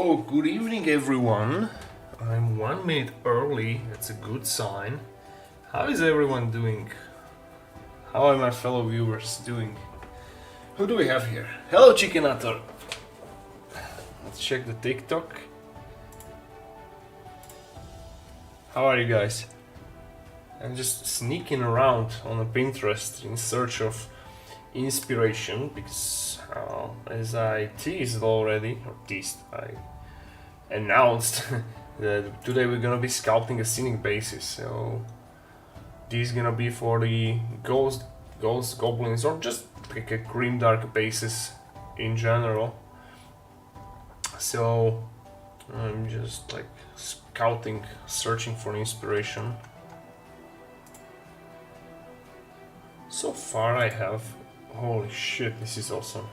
Oh, good evening everyone. I'm 1 minute early, that's a good sign. How is everyone doing? How are my fellow viewers doing? Who do we have here? Hello Chickenator! Let's check the TikTok. How are you guys? I'm just sneaking around on a Pinterest in search of inspiration because as I teased already, or teased, I announced that today we're gonna be sculpting a scenic basis. So this is gonna be for the ghost goblins, or just like a grimdark basis in general. So I'm just like scouting, searching for inspiration. So far I have, holy shit, this is awesome.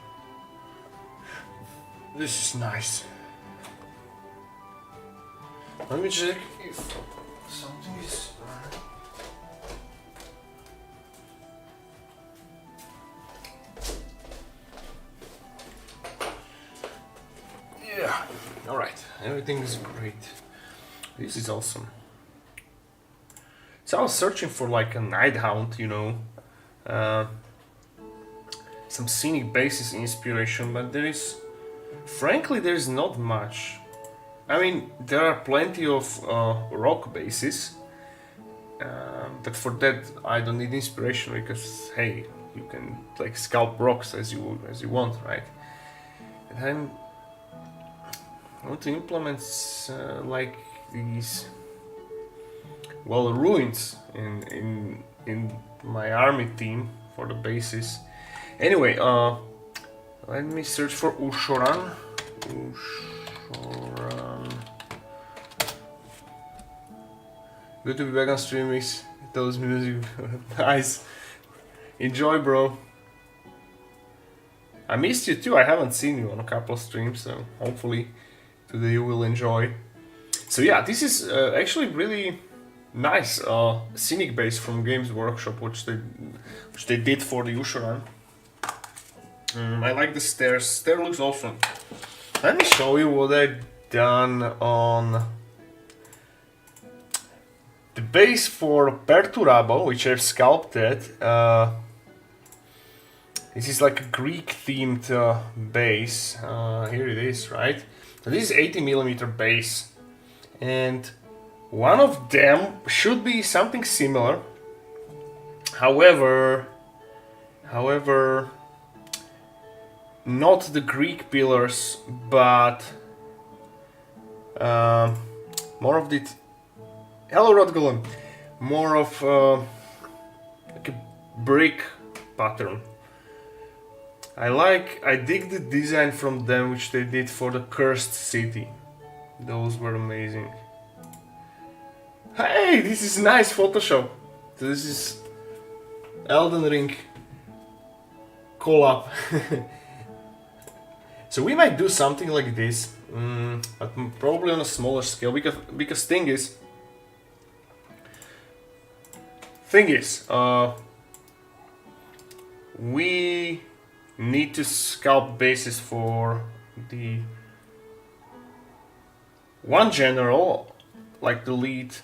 This is nice. Let me check if something is... Yeah, alright, everything is great. This is awesome. So I was searching for like a night hound, you know, some scenic basis inspiration, but frankly there's not much. I mean, there are plenty of rock bases, but for that I don't need inspiration because hey, you can like sculpt rocks as you want, right? And I want to implement like these, well, ruins in my army team for the bases. Anyway, let me search for Ushoran. Good to be back on stream, with those music. Nice. Enjoy, bro. I missed you too. I haven't seen you on a couple of streams, so hopefully today you will enjoy. So yeah, this is actually really nice scenic base from Games Workshop, which they did for the Ushoran. I like the stairs. Stair looks awesome. Let me show you what I've done on the base for Perturabo, which I've sculpted. This is like a Greek-themed base. Here it is, right? So this is 80mm base, and one of them should be something similar. However, not the Greek pillars, but more of the... Hello, Rodgolem. More of like a brick pattern. I dig the design from them, which they did for the Cursed City. Those were amazing. Hey, this is nice Photoshop. This is Elden Ring collab. So we might do something like this, but probably on a smaller scale, because thing is, we need to sculpt bases for the one general, like the lead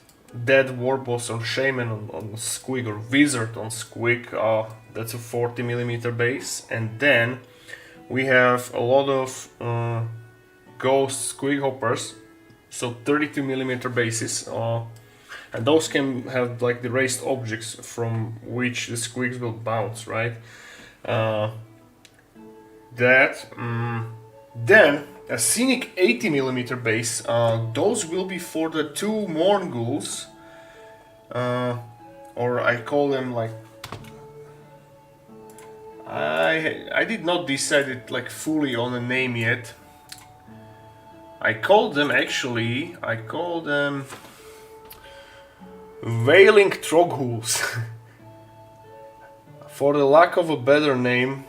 dead war boss or shaman on Squig, or wizard on Squig. That's a 40mm base, and then we have a lot of ghost Squig hoppers, so 32mm bases. And those can have like the raised objects from which the squigs will bounce, right? Then a scenic 80mm base. Those will be for the two Morn Ghouls, or I call them like... I did not decide it like fully on a name yet. I called them Wailing Troghools. For the lack of a better name.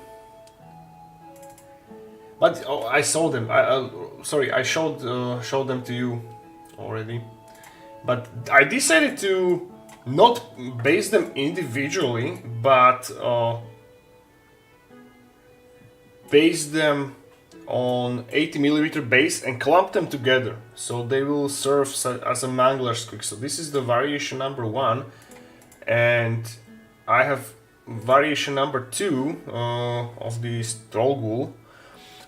But oh, I saw them. Sorry, I showed them to you already. But I decided to not base them individually, but base them on 80mm base and clump them together, so they will serve as a mangler squig. So this is the variation number 1, and I have variation number 2 of this troll ghoul.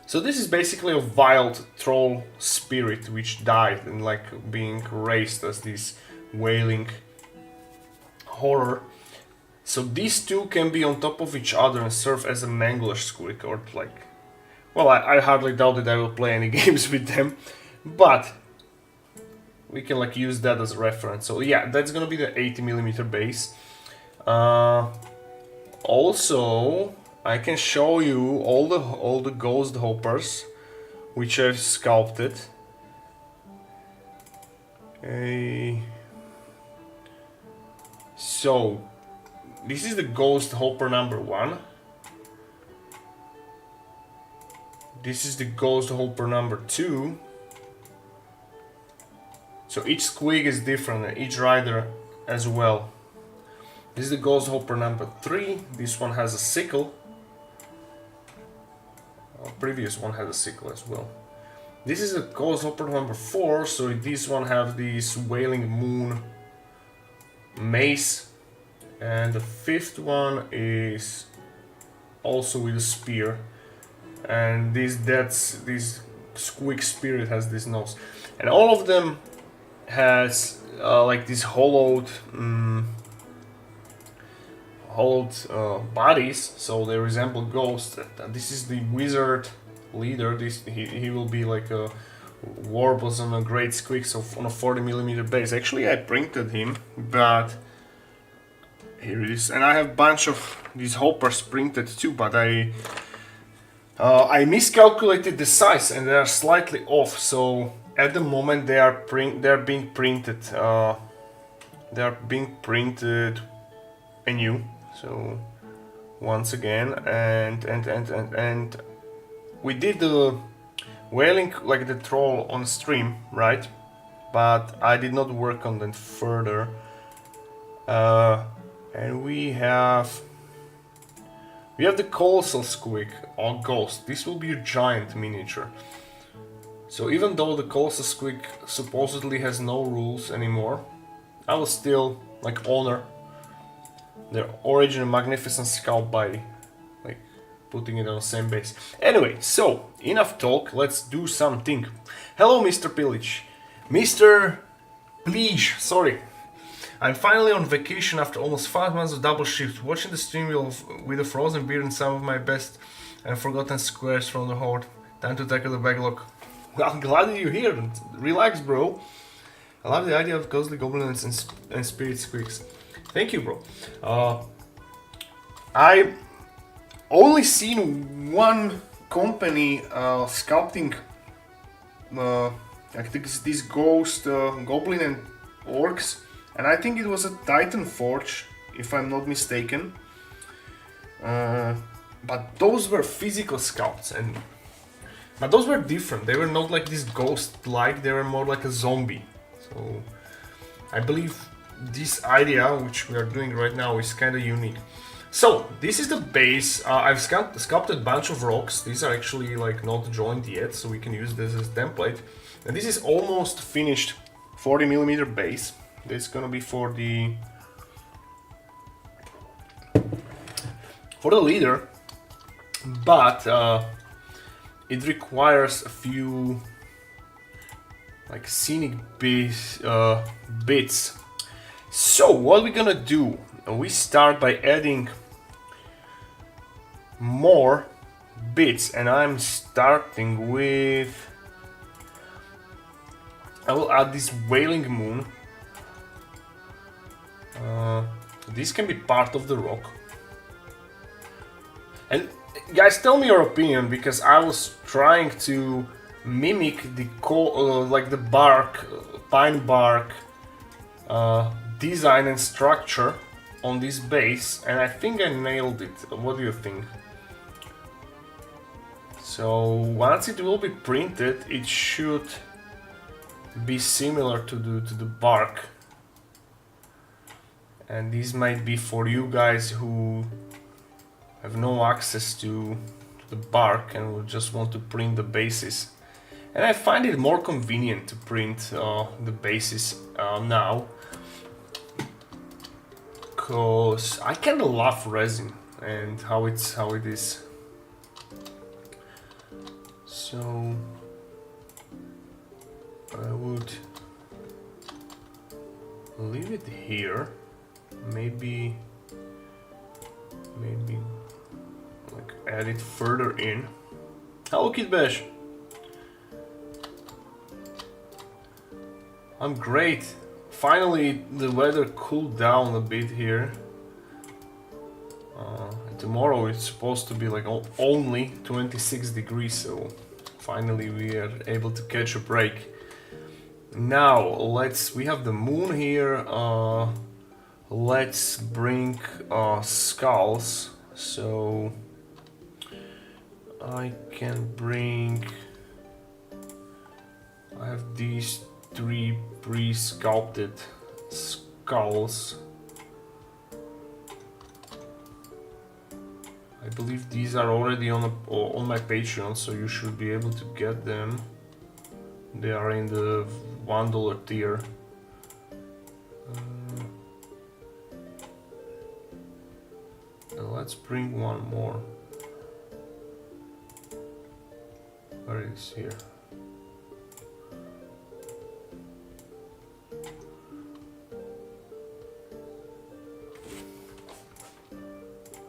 So this is basically a wild troll spirit which died and like being raised as this wailing horror. So these two can be on top of each other and serve as a mangler squig, or like, well, I hardly doubt that I will play any games with them, but we can like use that as a reference. So yeah, that's gonna be the 80mm base. Also, I can show you all the ghost hoppers which I've sculpted. So this is the ghost hopper number 1. This is the ghost hopper number 2. So each squig is different, and each rider as well. This is the ghost hopper number 3. This one has a sickle. Our previous one had a sickle as well. This is a ghost hopper number 4. So this one have this wailing moon mace, and the 5th one is also with a spear. And this squig spirit has this nose, and all of them has like these hollowed bodies, so they resemble ghosts. This is the wizard leader. He will be like a warbles on a great squig, so on a 40mm base. Actually, I printed him, but here it is, and I have a bunch of these hoppers printed too, but I miscalculated the size and they are slightly off. So at the moment they are being printed. They are being printed anew. So once again, and we did the wailing like the troll on stream, right? But I did not work on that further. And we have the colossal squig or ghost. This will be a giant miniature. So even though the colossal squig supposedly has no rules anymore, I will still like honor their original magnificent sculpt by like putting it on the same base. Anyway, so enough talk, let's do something. Hello, Mr. Pillage. Mr. Please, sorry. I'm finally on vacation after almost 5 months of double shift, watching the stream with a frozen beer and some of my best and forgotten squares from the horde. Time to tackle the backlog. Well, I'm glad you're here. Relax, bro. I love the idea of ghostly goblins and spirit squigs. Thank you, bro. I only seen one company sculpting like these ghost goblin and orcs. And I think it was a Titan Forge, if I'm not mistaken. But those were physical sculpts, but those were different. They were not like this ghost-like, they were more like a zombie. So I believe this idea, which we are doing right now, is kind of unique. So this is the base. I've sculpted a bunch of rocks. These are actually like not joined yet, so we can use this as a template. And this is almost finished 40mm base. This is gonna be for the leader, but it requires a few like scenic bits. So what we're gonna do? We start by adding more bits, and I'm starting with. I will add this wailing moon. This can be part of the rock. And guys, tell me your opinion, because I was trying to mimic the like the bark, pine bark design and structure on this base, and I think I nailed it. What do you think? So once it will be printed, it should be similar to the bark. And this might be for you guys who have no access to the bark and we just want to print the bases. And I find it more convenient to print the bases now, because I kind of love resin and how it is. So I would leave it here. Maybe like add it further in. Hello, Kid Bash. I'm great. Finally, the weather cooled down a bit here. And tomorrow it's supposed to be like only 26 degrees, so finally we are able to catch a break. Now we have the moon here. Let's bring skulls. So I have these 3 pre-sculpted skulls. I believe these are already on my Patreon, so you should be able to get them. They are in the $1 tier. Let's bring one more. Where is here?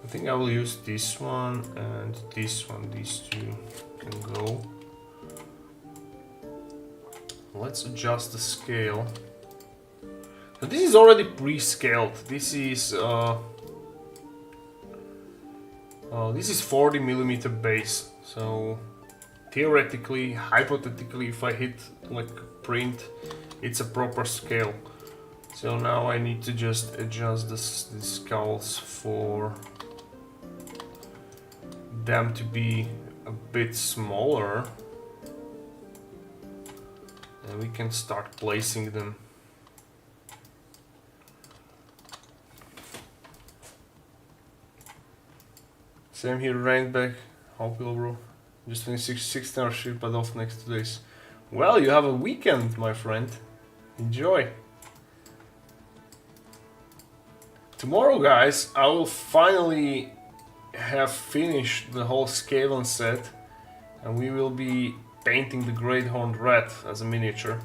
I think I will use this one and this one. These two can go. Let's adjust the scale. So this is already pre-scaled. This is 40mm base. So theoretically, hypothetically, if I hit like print, it's a proper scale. So now I need to just adjust the skulls for them to be a bit smaller, and we can start placing them. Same here, Rainback. Hope you, bro. Just finished 16-hour shift, but off next 2 days. Well, you have a weekend, my friend. Enjoy. Tomorrow, guys, I will finally have finished the whole Skaven set, and we will be painting the Great Horned Rat as a miniature.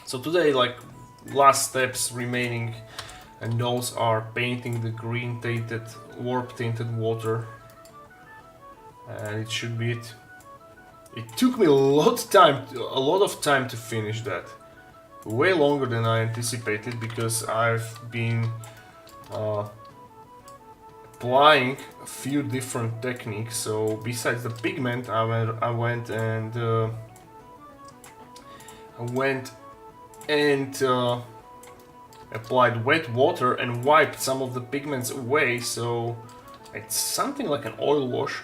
So today, like, last steps remaining, and those are painting the green tinted, warp tinted water, and it should be it. It took me a lot of time to finish that, way longer than I anticipated, because I've been applying a few different techniques. So besides the pigment, I went and applied wet water and wiped some of the pigments away. So it's something like an oil wash,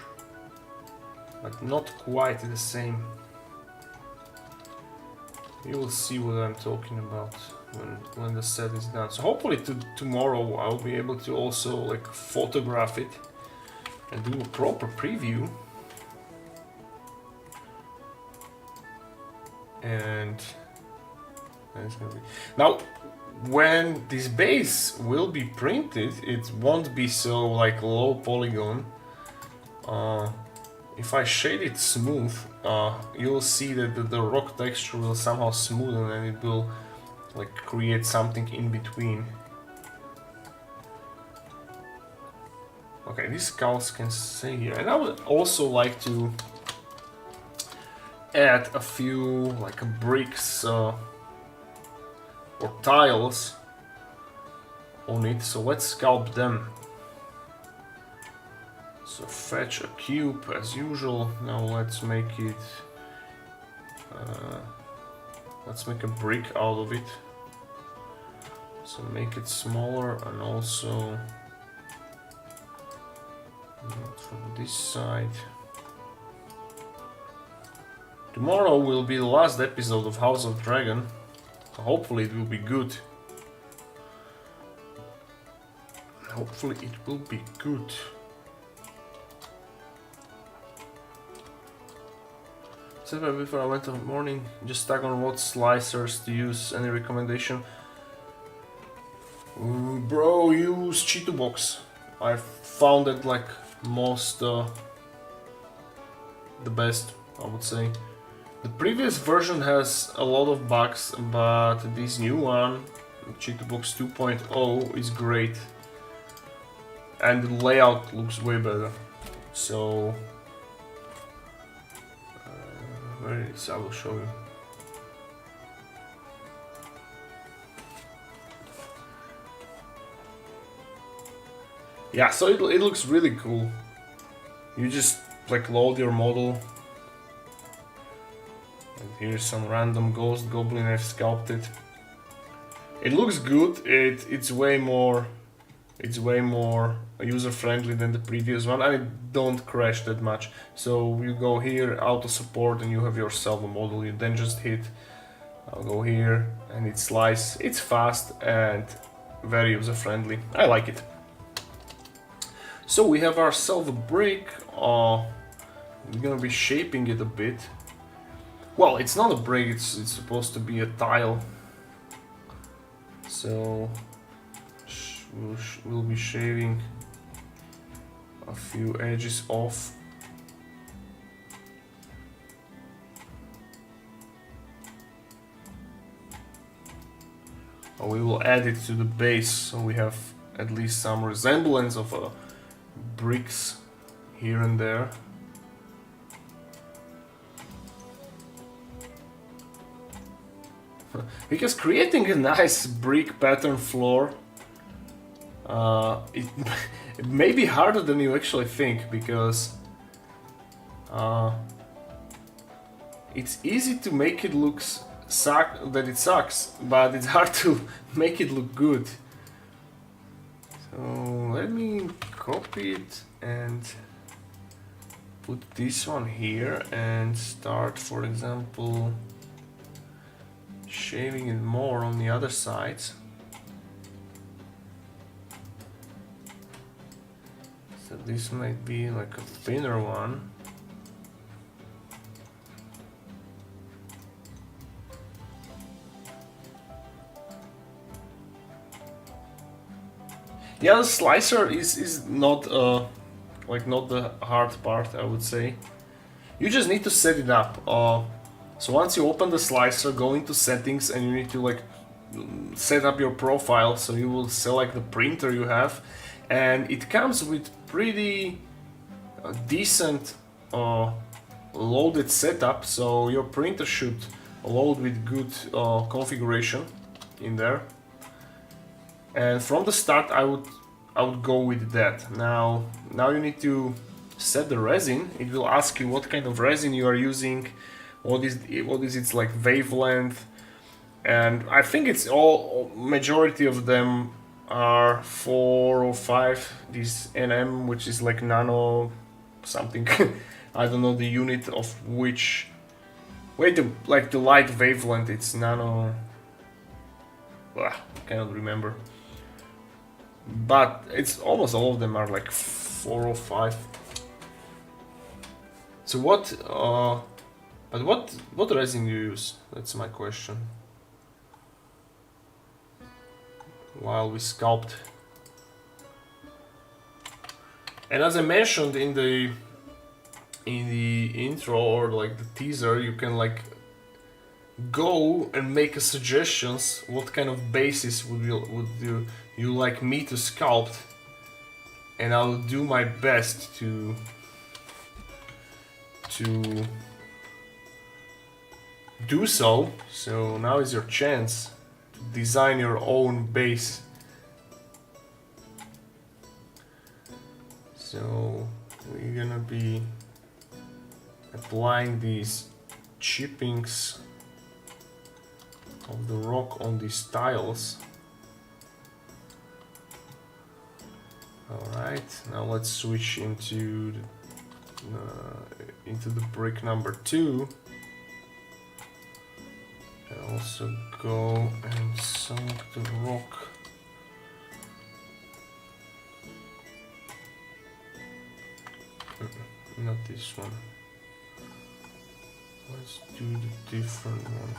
but not quite the same. You will see what I'm talking about when the set is done. So hopefully tomorrow I'll be able to also like photograph it and do a proper preview. And it's gonna be now, when this base will be printed, it won't be so like low polygon. If I shade it smooth, you'll see that the rock texture will somehow smoothen, and it will like create something in between. Okay, these skulls can stay here, and I would also like to add a few like bricks or tiles on it. So let's sculpt them. So fetch a cube as usual. Now let's make it. Let's make a brick out of it. So make it smaller, and also from this side. Tomorrow will be the last episode of House of Dragon. Hopefully it will be good. Hopefully it will be good. Said before I went in the morning, just stuck on what slicers to use. Any recommendation? Bro, use Cheeto Box. I found it like most the best, I would say. The previous version has a lot of bugs, but this new one, Cheeto Box 2.0, is great. And the layout looks way better. So where is it? I will show you. Yeah, so it looks really cool. You just like load your model. And here's some random ghost goblin I've sculpted. It looks good. It's way more user friendly than the previous one, and it don't crash that much. So you go here, auto support, and you have yourself a model. You then just hit. I'll go here, and it slices. It's fast and very user friendly. I like it. So we have ourselves a brick. We're gonna be shaping it a bit. Well, it's not a brick. It's supposed to be a tile. So we'll be shaving a few edges off. We will add it to the base, so we have at least some resemblance of bricks here and there. Because creating a nice brick pattern floor, it may be harder than you actually think, because it's easy to make it look that it sucks, but it's hard to make it look good. So let me copy it and put this one here and start, for example, shaving it more on the other sides. So this might be like a thinner one. Yeah, the slicer is not not the hard part, I would say. You just need to set it up. So once you open the slicer, go into settings, and you need to like set up your profile. So you will select the printer you have, and it comes with pretty decent loaded setup. So your printer should load with good configuration in there. And from the start, I would go with that. Now you need to set the resin. It will ask you what kind of resin you are using, what is its like wavelength, and I think it's all majority of them are 4 or 5. This NM, which is like nano something. I don't know the unit of which. Wait, the light wavelength. It's nano. Cannot remember. But it's almost all of them are like 4 or 5. So what resin do you use? That's my question. While we sculpt. And as I mentioned in the intro or like the teaser, you can like go and make a suggestions what kind of basis would you like me to sculpt, and I'll do my best to do so. So now is your chance to design your own base. So we're gonna be applying these chippings of the rock on these tiles. Alright, now let's switch into the brick number 2. And also go and sunk the rock. Not this one. Why Let's do the different one.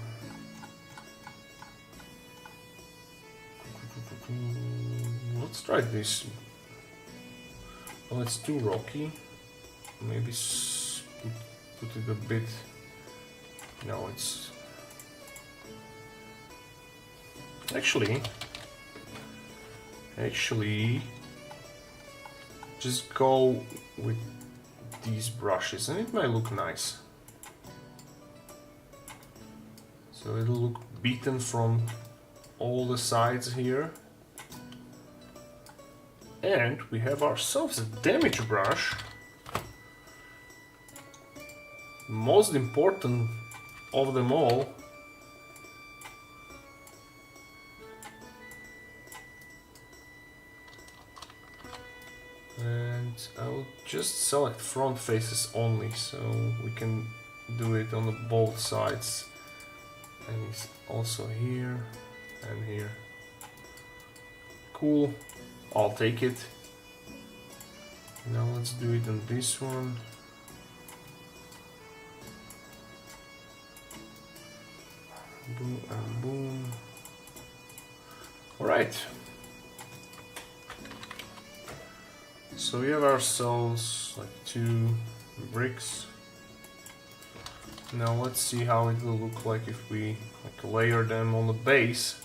Let's try this. Oh, it's too rocky. Maybe put it a bit. No, it's actually just go with these brushes and it might look nice. So it'll look beaten from all the sides here. And we have ourselves a damage brush. Most important of them all. And I'll just select front faces only, so we can do it on the both sides. And it's also here and here. Cool, I'll take it. Now let's do it on this one. Boom and boom. Alright. So we have ourselves like 2 bricks. Now let's see how it will look like if we like layer them on the base.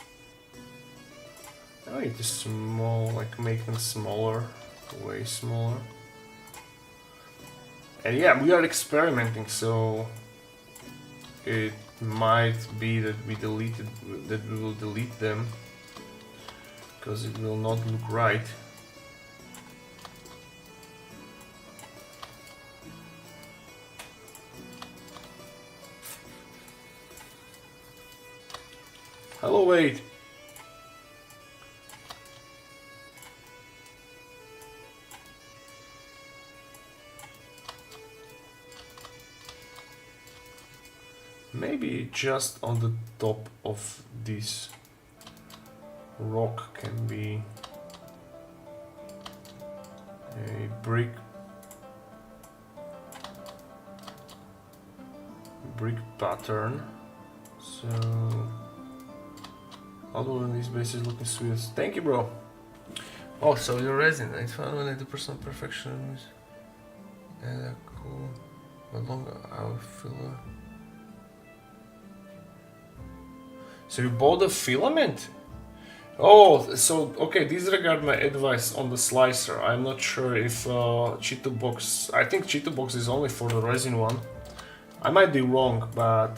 I need to small, like make them smaller, way smaller. And yeah, we are experimenting, so it might be that we will delete them because it will not look right. Hello, Wade. Maybe just on the top of this rock can be a brick pattern. So other than these bases looking sweet. Thank you, bro. Oh, so your resin, I found 90% perfection. Yeah, cool. But longer our filler. So you bought the filament? Oh, so okay, disregard my advice on the slicer. I'm not sure if Cheeto Box, I think Cheeto Box is only for the resin one. I might be wrong, but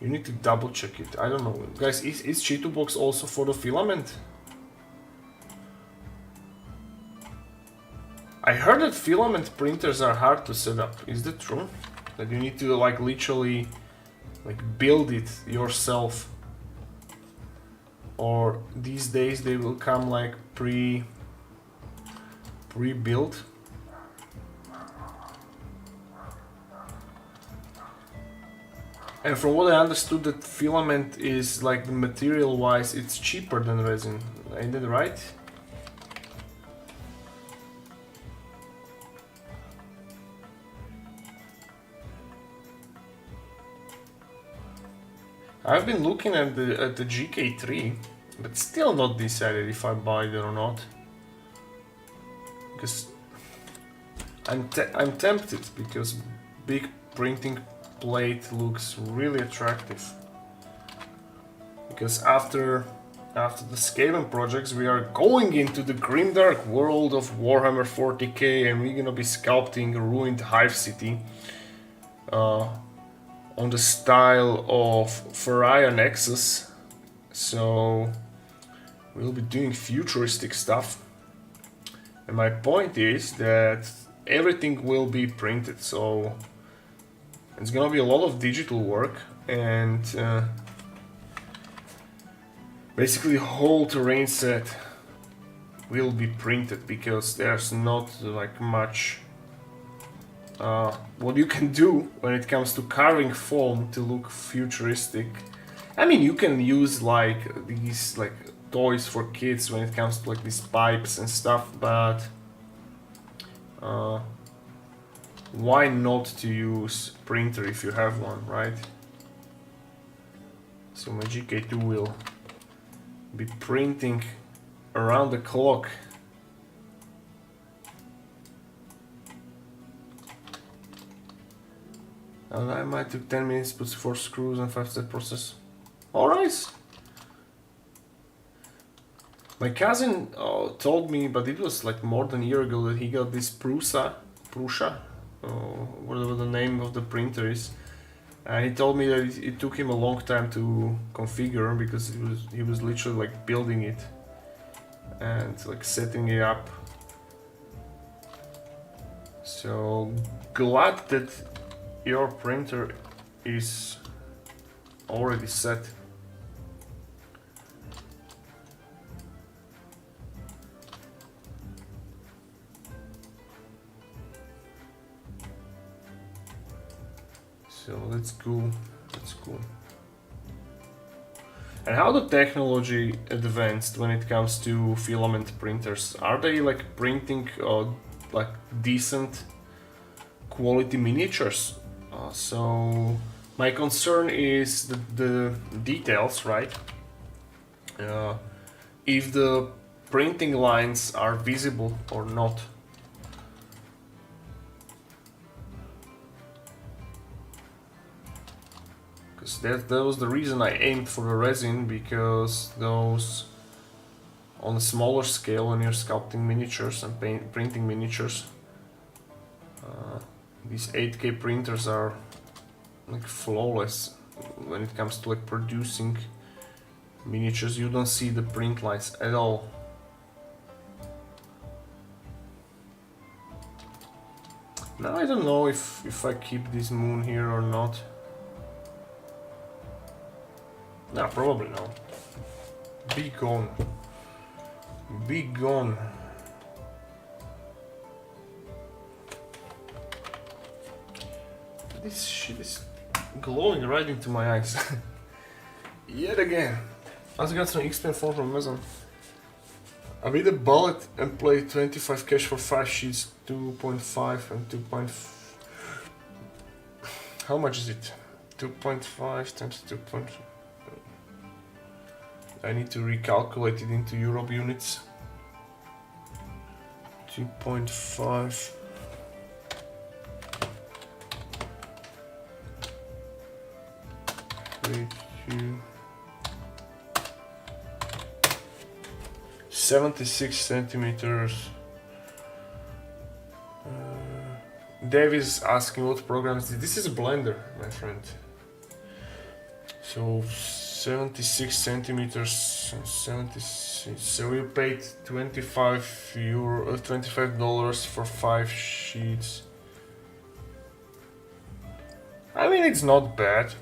you need to double check it. I don't know. Guys, is Cheeto Box also for the filament? I heard that filament printers are hard to set up. Is that true? That you need to like literally like build it yourself? Or these days they will come like pre-built? And from what I understood, that filament is like the material wise, it's cheaper than resin. Ain't that right? I've been looking at the GK3, but still not decided if I buy it or not. Because I'm tempted, because big printing plate looks really attractive. Because after the Skaven projects, we are going into the grimdark world of Warhammer 40k, and we're gonna be sculpting a ruined hive city on the style of Faria Nexus. So we'll be doing futuristic stuff. And my point is that everything will be printed, so it's gonna be a lot of digital work, and basically whole terrain set will be printed, because there's not like much what you can do when it comes to carving foam to look futuristic. I mean, you can use like these like toys for kids when it comes to like these pipes and stuff, but why not to use printer if you have one, right? So my GK2 will be printing around the clock. And I might took 10 minutes, put 4 screws and 5-step process. Alright. My cousin told me, but it was like more than a year ago, that he got this Prusa, whatever the name of the printer is. And he told me that it took him a long time to configure, because he was literally like building it and like setting it up. So glad that your printer is already set. So that's cool, that's cool. And how the technology advanced when it comes to filament printers? Are they like printing like decent quality miniatures? So my concern is the details, right? If the printing lines are visible or not. That was the reason I aimed for the resin, because those on a smaller scale, when you're sculpting miniatures and printing miniatures, these 8K printers are like flawless when it comes to like producing miniatures. You don't see the print lines at all. Now I don't know if I keep this moon here or not. Nah, probably not. Be gone. Be gone. This shit is glowing right into my eyes. Yet again. I also got some XP and 4 from Amazon. I made a bullet and played 25 cash for 5 sheets, 2.5 and 2. How much is it? 2.5 times 2. I need to recalculate it into Europe units. 2.5. Two. 76 centimeters. Dave is asking what program is this. This is a Blender, my friend. So 76 centimeters, 76. So you paid $25 for 5 sheets. I mean, it's not bad.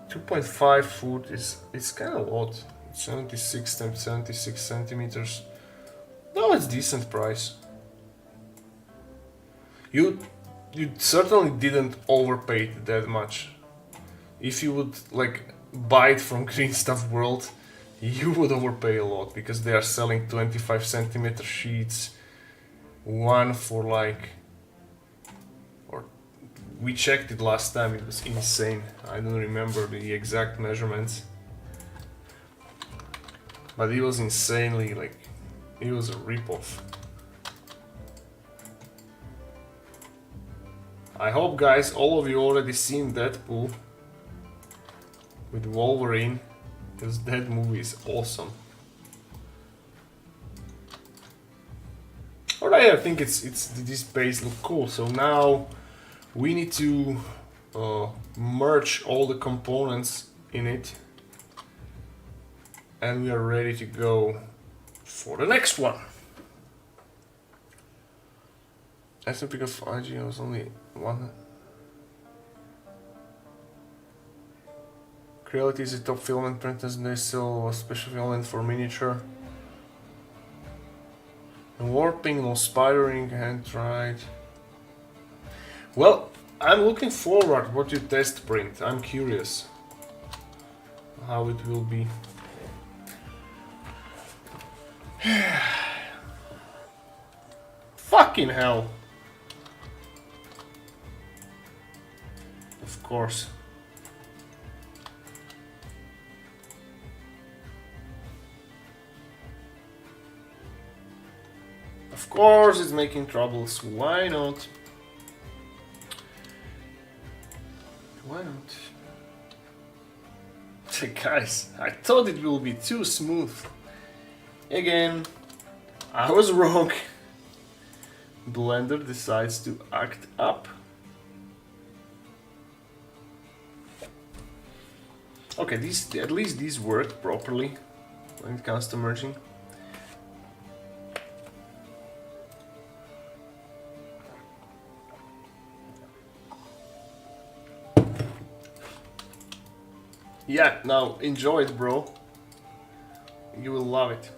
2.5 foot it's kind of a lot. 76 times 76 centimeters. No, it's decent price. You certainly didn't overpay it that much. If you would like buy it from Green Stuff World, you would overpay a lot, because they are selling 25 centimeter sheets, one for like, or we checked it last time, it was insane. I don't remember the exact measurements, but it was insanely like, it was a ripoff. I hope, guys, all of you already seen Deadpool with Wolverine, because that movie is awesome. Alright, I think this base look cool. So now we need to merge all the components in it, and we are ready to go for the next one. SMP of IG was only one. Creality is a top filament printers, and they sell a special filament for miniature. And warping, no spidering, hand dried. Well, I'm looking forward what you test print. I'm curious how it will be. Fucking hell. Of course. Of course it's making troubles. Why not? Why not? Guys, I thought it will be too smooth. Again, I was wrong. Blender decides to act up. Okay, at least these work properly when it comes to merging. Yeah, now enjoy it, bro. You will love it.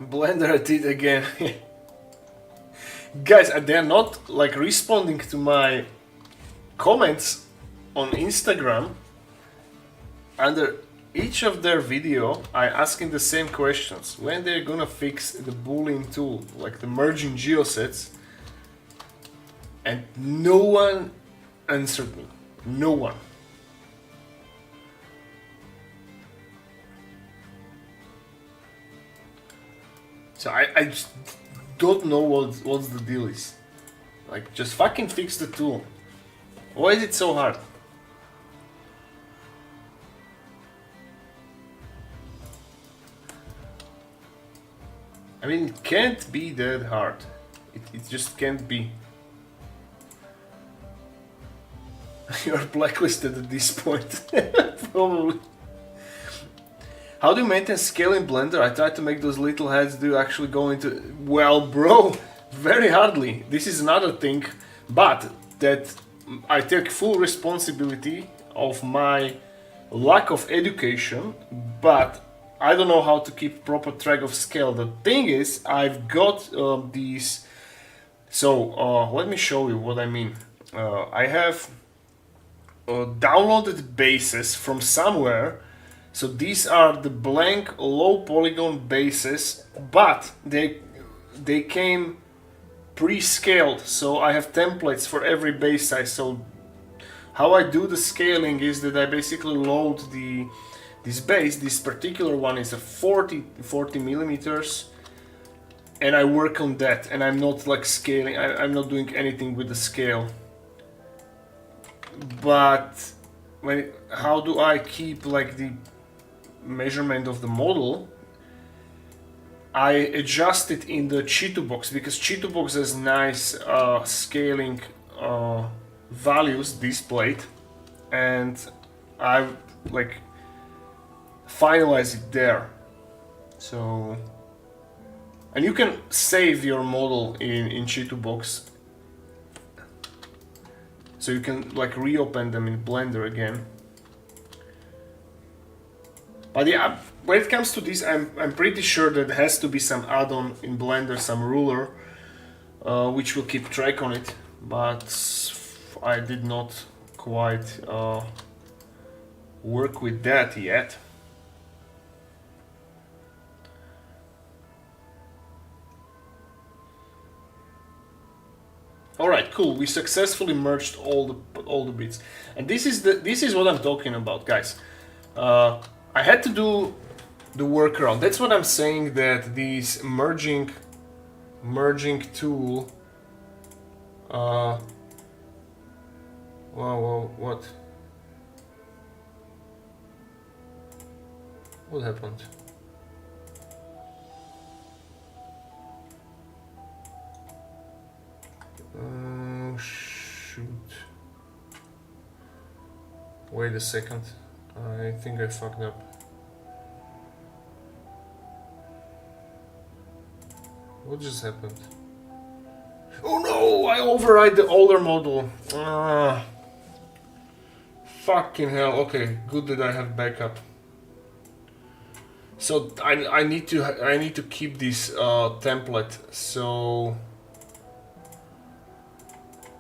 Blender did again. Guys, they're not like responding to my comments on Instagram. Under each of their video, I asking the same questions. When they're gonna fix the Boolean tool, like the merging geosets, and no one answered me. No one. So I just don't know what's the deal is. Like, just fucking fix the tool. Why is it so hard? I mean, it can't be that hard. It just can't be. You're blacklisted at this point. Probably. How do you maintain scale in Blender? I try to make those little heads do actually go into... Well, bro, very hardly. This is another thing, but that I take full responsibility of my lack of education, but I don't know how to keep proper track of scale. The thing is, I've got these... So, let me show you what I mean. I have downloaded bases from somewhere. So these are the blank low polygon bases, but they came pre-scaled, so I have templates for every base size. So how I do the scaling is that I basically load this base. This particular one is a 40 millimeters, and I work on that, and I'm not like scaling. I'm not doing anything with the scale. But how do I keep like the measurement of the model? I adjust it in the Cheeto box, because Cheeto box has nice scaling values displayed, and I like finalize it there. So, and you can save your model in Cheeto box, so you can like reopen them in Blender again. But yeah, when it comes to this, I'm pretty sure that there has to be some add-on in Blender, some ruler, which will keep track on it. But I did not quite work with that yet. All right, cool. We successfully merged all the bits, and this is what I'm talking about, guys. I had to do the workaround. That's what I'm saying, that this merging tool. Wow, what? What happened? Shoot. Wait a second. I think I fucked up. What just happened? Oh no! I override the older model. Fucking hell. Okay, good that I have backup. So I need to keep this template. So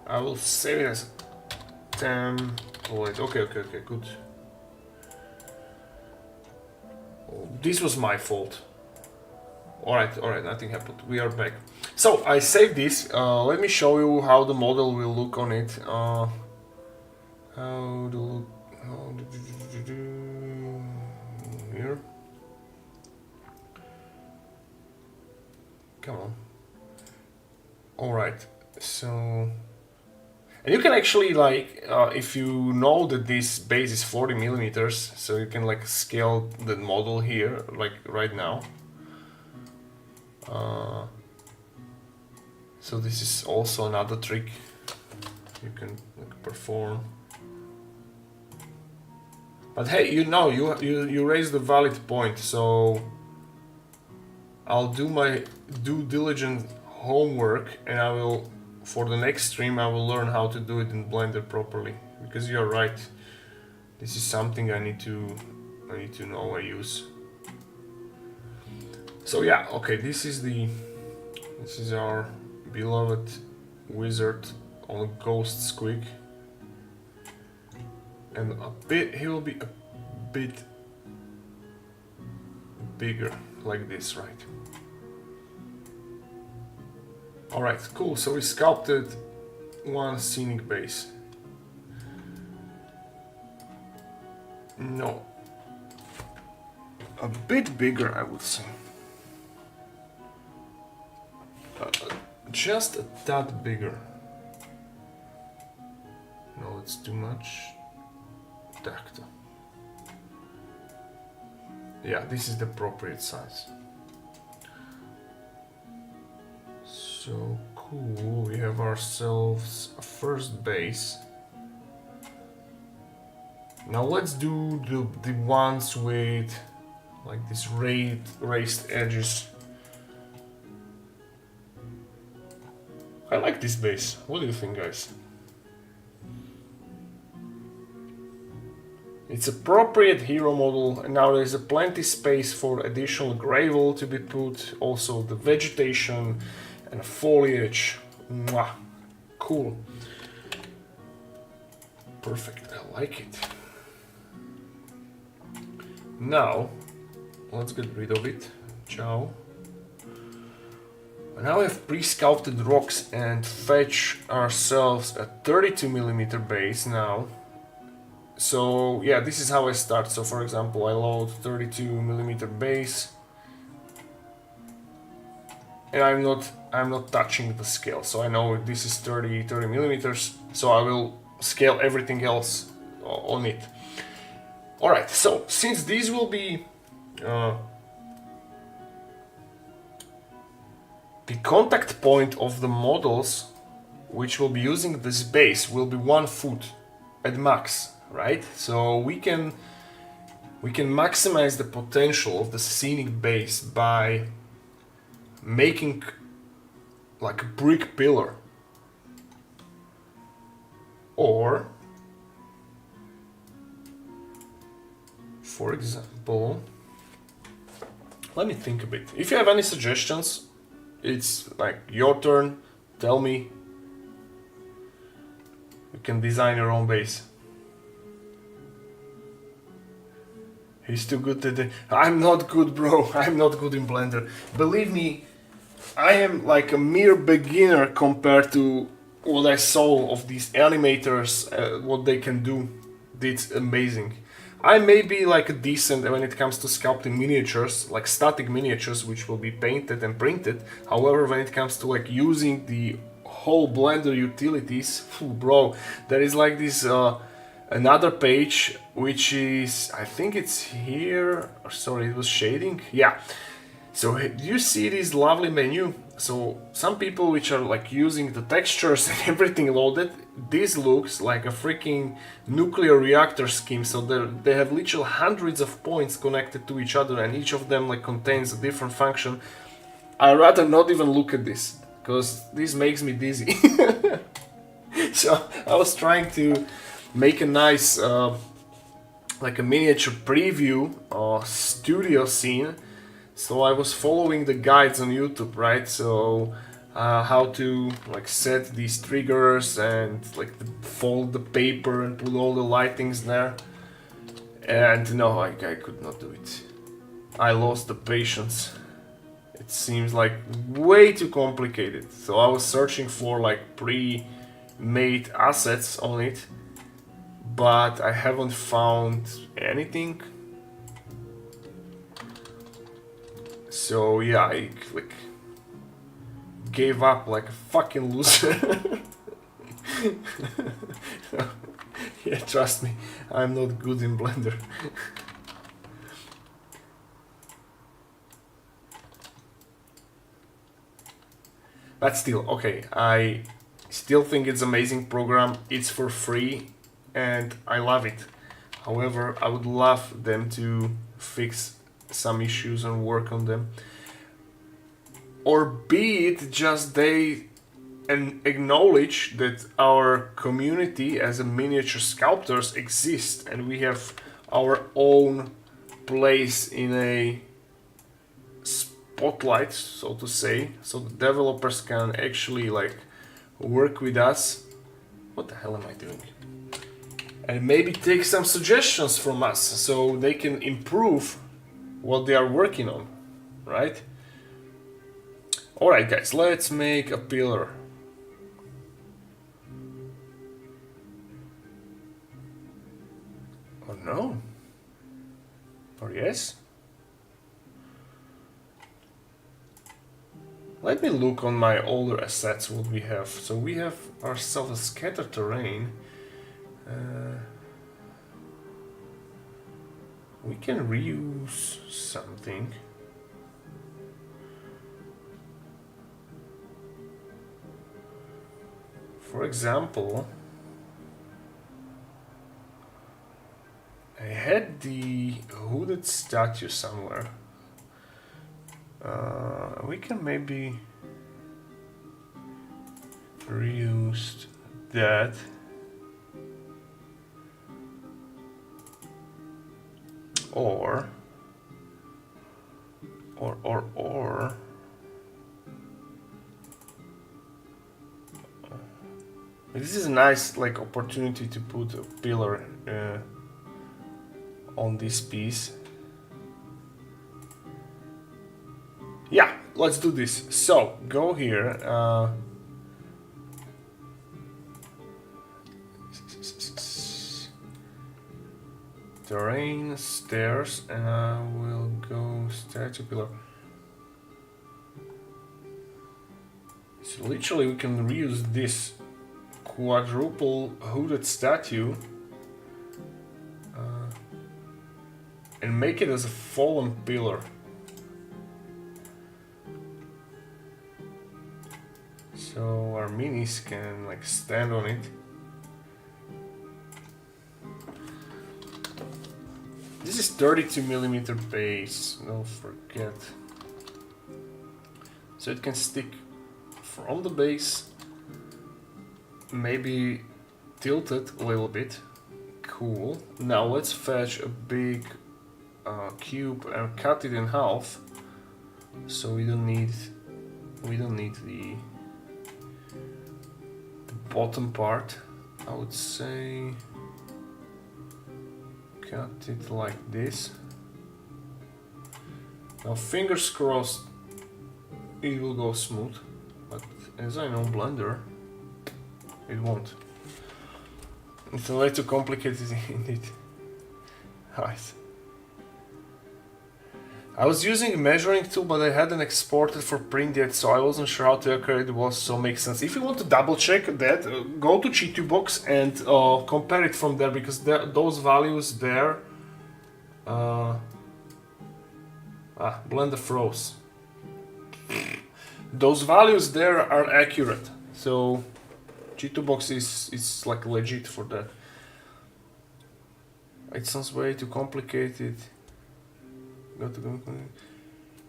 I will save it as template. Okay, good. this was my fault. Alright, nothing happened. We are back. So I saved this. Let me show you how the model will look on it. Here. Come on. Alright, so... And you can actually, like, if you know that this base is 40 millimeters, so you can, like, scale the model here, like, right now. So this is also another trick you can, like, perform. But hey, you know, you raised a valid point, so I'll do my due diligent homework, and I will, for the next stream, I will learn how to do it in Blender properly. Because you're right, this is something I need to know I use. So yeah, okay, this is our beloved wizard on a ghost squig. And he will be a bit bigger, like this, right? Alright, cool, so we sculpted one scenic base. No. A bit bigger, I would say. Just a tad bigger. No, it's too much. Tacto. Yeah, this is the appropriate size. So cool, we have ourselves a first base. Now let's do the ones with like these raised edges. I like this base. What do you think, guys? It's appropriate hero model, and now there's a plenty space for additional gravel to be put, also the vegetation and foliage. Mwah. Cool. Perfect, I like it. Now, let's get rid of it. Ciao. Now we have pre-sculpted rocks and fetch ourselves a 32mm base now. So yeah, this is how I start. So for example, I load 32mm base, and I'm not touching the scale. So I know this is 30mm, so I will scale everything else on it. All right. So since these will be the contact point of the models, which will be using this base, will be 1 foot at max. Right, so we can maximize the potential of the scenic base by making like a brick pillar, or for example, let me think a bit. If you have any suggestions, it's like your turn. Tell me. You can design your own base. He's too good today. I'm not good, bro. I'm not good in Blender. Believe me, I am like a mere beginner compared to what I saw of these animators, what they can do. It's amazing. I may be like decent when it comes to sculpting miniatures, like static miniatures, which will be painted and printed. However, when it comes to like using the whole Blender utilities, bro, there is like this another page, which is, I think it's here, sorry, it was shading, yeah. So you see this lovely menu. So some people which are like using the textures and everything loaded, this looks like a freaking nuclear reactor scheme. So they have literally hundreds of points connected to each other, and each of them like contains a different function. I'd rather not even look at this, because this makes me dizzy. So I was trying to make a nice like a miniature preview or studio scene. So I was following the guides on YouTube, right? So how to like set these triggers and like fold the paper and put all the lightings there. And no, I could not do it. I lost the patience. It seems like way too complicated. So I was searching for like pre-made assets on it, but I haven't found anything. So yeah, I like gave up like a fucking loser. Yeah, trust me, I'm not good in Blender. But still, okay, I still think it's an amazing program. It's for free and I love it. However, I would love them to fix some issues and work on them. Or be it just they acknowledge that our community as a miniature sculptors exists and we have our own place in a spotlight, so to say, so the developers can actually like work with us. What the hell am I doing? And maybe take some suggestions from us so they can improve what they are working on, right? Alright guys, let's make a pillar. Or no? Or yes? Let me look on my older assets what we have. So we have ourselves a scattered terrain. We can reuse something. For example, I had the hooded statue somewhere. We can maybe reuse that. Or this is a nice like opportunity to put a pillar on this piece. Yeah, let's do this. So go here. Terrain, stairs, and I will go statue pillar. So literally we can reuse this quadruple hooded statue and make it as a fallen pillar. So our minis can like stand on it. This is 32mm base, don't forget. So it can stick from the base, maybe tilt it a little bit. Cool. Now let's fetch a big cube and cut it in half. So we don't need the bottom part. I would say cut it like this. Now fingers crossed it will go smooth, but as I know Blender, it won't. It's a little too complicated indeed. Right. I was using a measuring tool, but I hadn't exported for print yet, so I wasn't sure how accurate it was, so it makes sense. If you want to double check that, go to G2Box and compare it from there, because those values there... Blender froze. Those values there are accurate, so G2Box is like legit for that. It sounds way too complicated.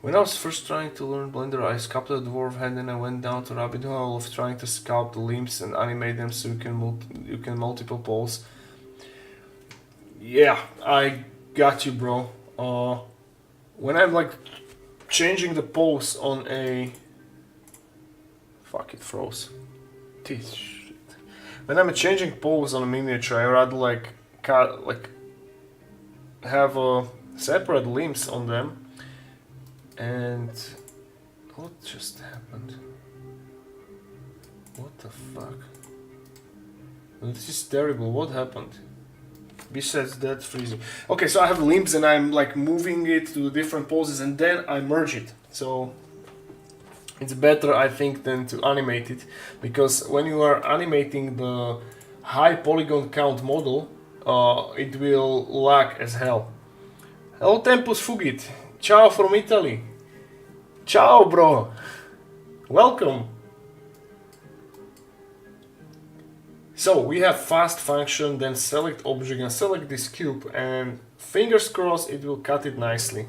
When I was first trying to learn Blender, I sculpted a dwarf hand and I went down to rabbit hole of trying to sculpt the limbs and animate them so you can multiple pose. Yeah, I got you, bro. When I'm like changing the pose on a... Fuck, it froze. Shit. When I'm changing pose on a miniature, I rather like have separate limbs on them, And what just happened? What the fuck? This is terrible. What happened? Besides that, freezing. Okay, so I have limbs and I'm like moving it to different poses and then I merge it. So it's better, I think, than to animate it, because when you are animating the high polygon count model, it will lag as hell. Hello Tempus Fugit. Ciao from Italy. Ciao, bro. Welcome. So we have fast function, then select object and select this cube, and fingers crossed it will cut it nicely.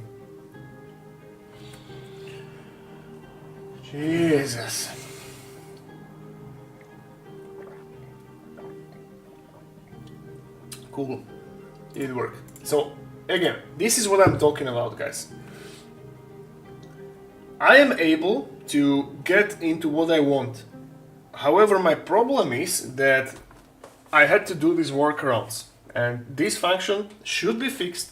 Jesus. Cool. It worked. So again, this is what I'm talking about, guys. I am able to get into what I want. However, my problem is that I had to do these workarounds, and this function should be fixed.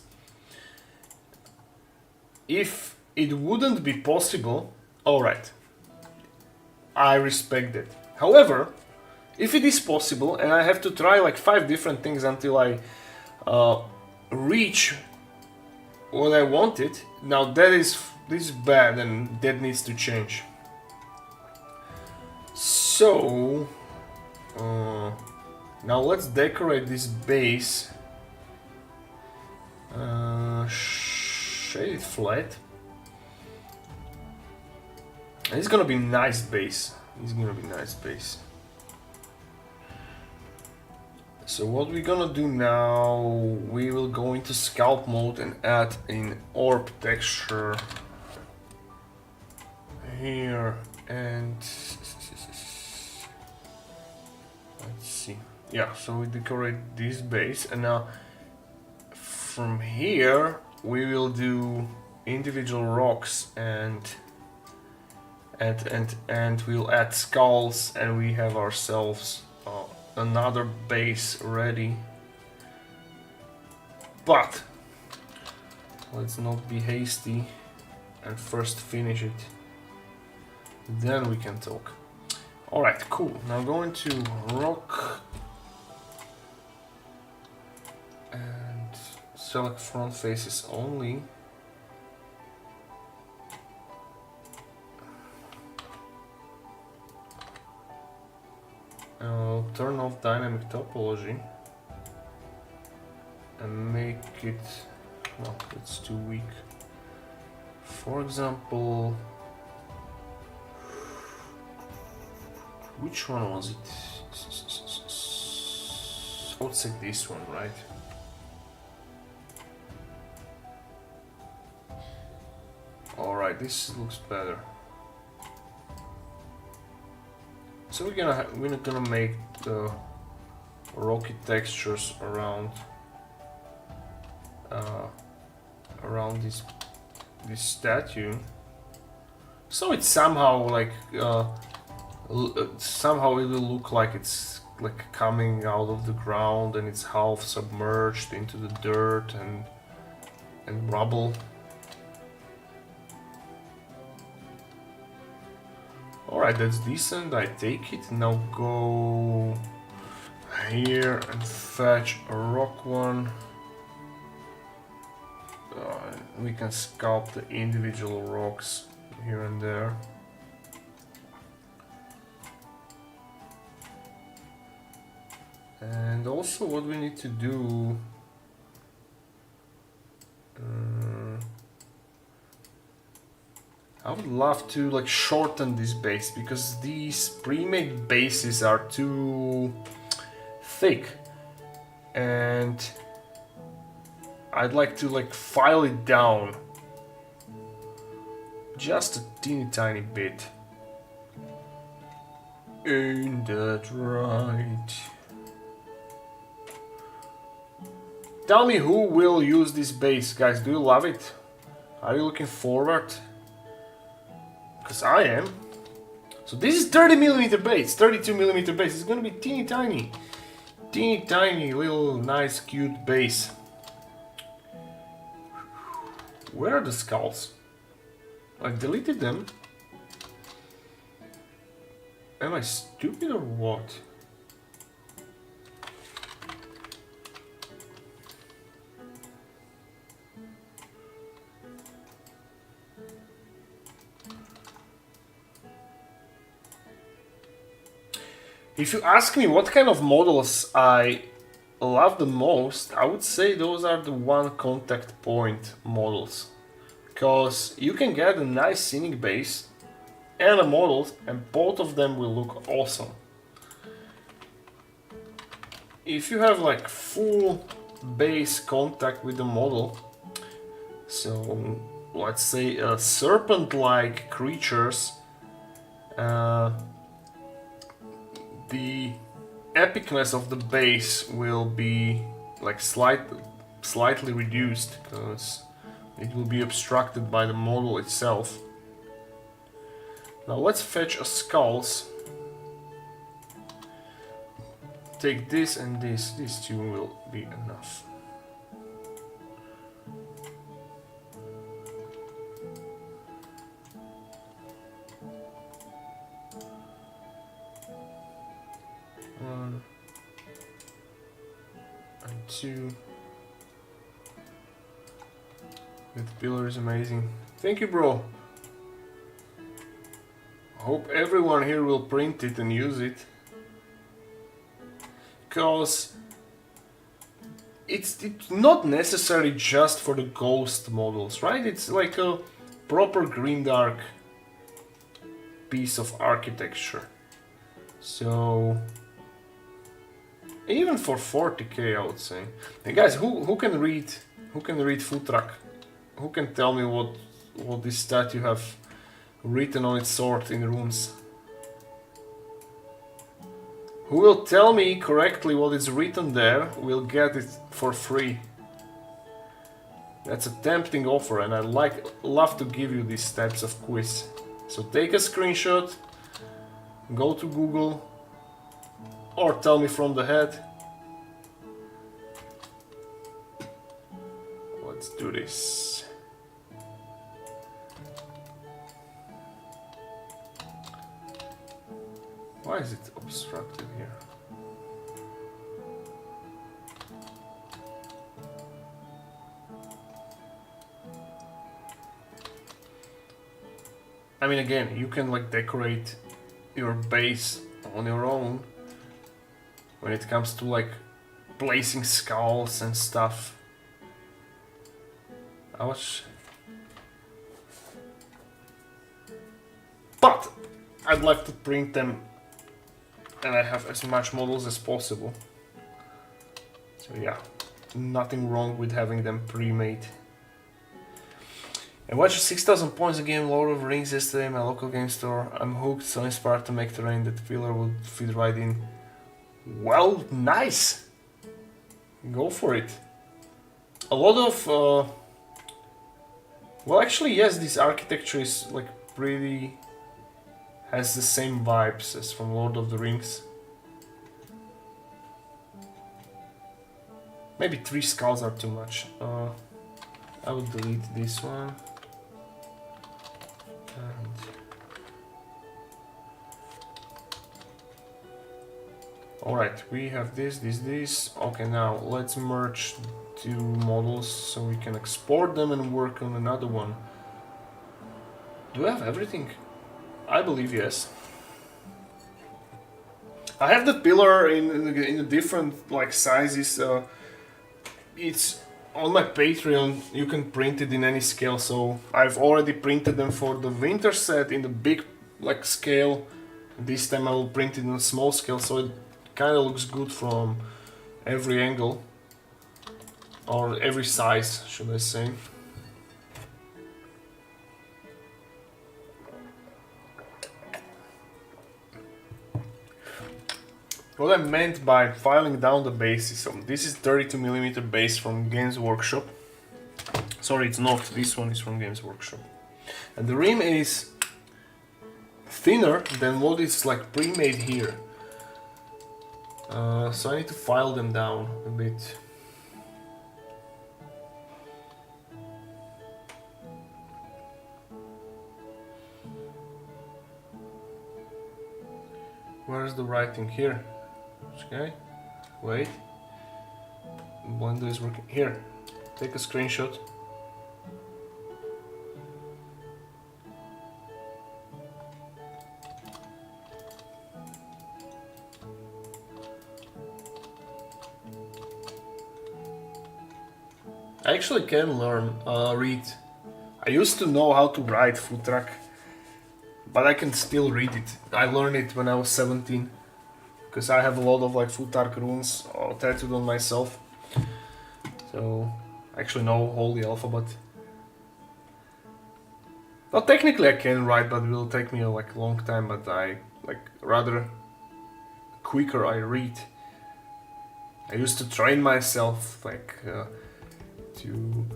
If it wouldn't be possible, alright, I respect it. However, if it is possible and I have to try like 5 different things until I reach what I wanted, now this is bad and that needs to change. So now let's decorate this base. Shade it flat. It's gonna be nice base. It's gonna be nice base. So what we're gonna do now, we will go into sculpt mode and add an orb texture here, and let's see. Yeah, so we decorate this base, and now from here we will do individual rocks and we'll add skulls, and we have ourselves another base ready. But let's not be hasty and first finish it, then we can talk. Alright, cool. Now go into rock and select front faces only. Turn off dynamic topology and make it, well, it's too weak. For example, which one was it? Let's say this one, right? Alright, this looks better. So we're gonna make the rocky textures around this statue, so it's somehow like somehow it will look like it's like coming out of the ground and it's half submerged into the dirt and rubble. Alright, that's decent, I take it. Now go here and fetch a rock one. We can sculpt the individual rocks here and there. And also what we need to do, I would love to like shorten this base, because these pre-made bases are too thick, and I'd like to like file it down just a teeny tiny bit. Ain't that right? Tell me who will use this base, guys. Do you love it? Are you looking forward? Because I am. So this is 30mm base, 32mm base. It's gonna be teeny tiny little nice cute base. Where are the skulls? I deleted them. Am I stupid or what? If you ask me what kind of models I love the most, I would say those are the one contact point models. Because you can get a nice scenic base and a model, and both of them will look awesome. If you have like full base contact with the model, so let's say serpent-like creatures, the epicness of the base will be like slightly reduced because it will be obstructed by the model itself. Now let's fetch a skulls. Take this and this. These two will be enough. One and two. That pillar is amazing. Thank you, bro. Hope everyone here will print it and use it. Because it's not necessary just for the ghost models, right? It's like a proper grimdark piece of architecture. So even for 40k, I would say. Hey guys, who can read Futrak? Who can tell me what this statue have written on its sword in runes? Who will tell me correctly what is written there will get it for free. That's a tempting offer, and I love to give you these types of quiz. So take a screenshot, go to Google, or tell me from the head. Let's do this. Why is it obstructed here? I mean, again, you can like decorate your base on your own when it comes to like placing skulls and stuff. But I'd like to print them and I have as much models as possible. So yeah, nothing wrong with having them pre-made. I watched 6,000 points a game Lord of the Rings yesterday in my local game store. I'm hooked, so inspired to make terrain that pillar would fit right in. Well, nice! Go for it. A lot of... well, actually, yes, this architecture is like pretty... has the same vibes as from Lord of the Rings. Maybe 3 skulls are too much. I will delete this one. And alright, we have this. Okay, now let's merge 2 models so we can export them and work on another one. Do I have everything? I believe yes. I have the pillar in the different like sizes. It's on my Patreon. You can print it in any scale. So I've already printed them for the winter set in the big like scale. This time I will print it in a small scale, so it kind of looks good from every angle or every size, should I say. What I meant by filing down the base is, this is 32mm base from Games Workshop. Sorry, it's not, this one is from Games Workshop. And the rim is thinner than what is like pre-made here. So I need to file them down a bit. Where's the writing? Here. Okay. Wait. Blender is working. Here. Take a screenshot. I actually can learn, read. I used to know how to write Futrak, but I can still read it. I learned it when I was 17, because I have a lot of like Futrak runes tattooed on myself. So I actually know all the alphabet. Well, technically I can write, but it will take me like a long time. But I like rather quicker I read. I used to train myself like to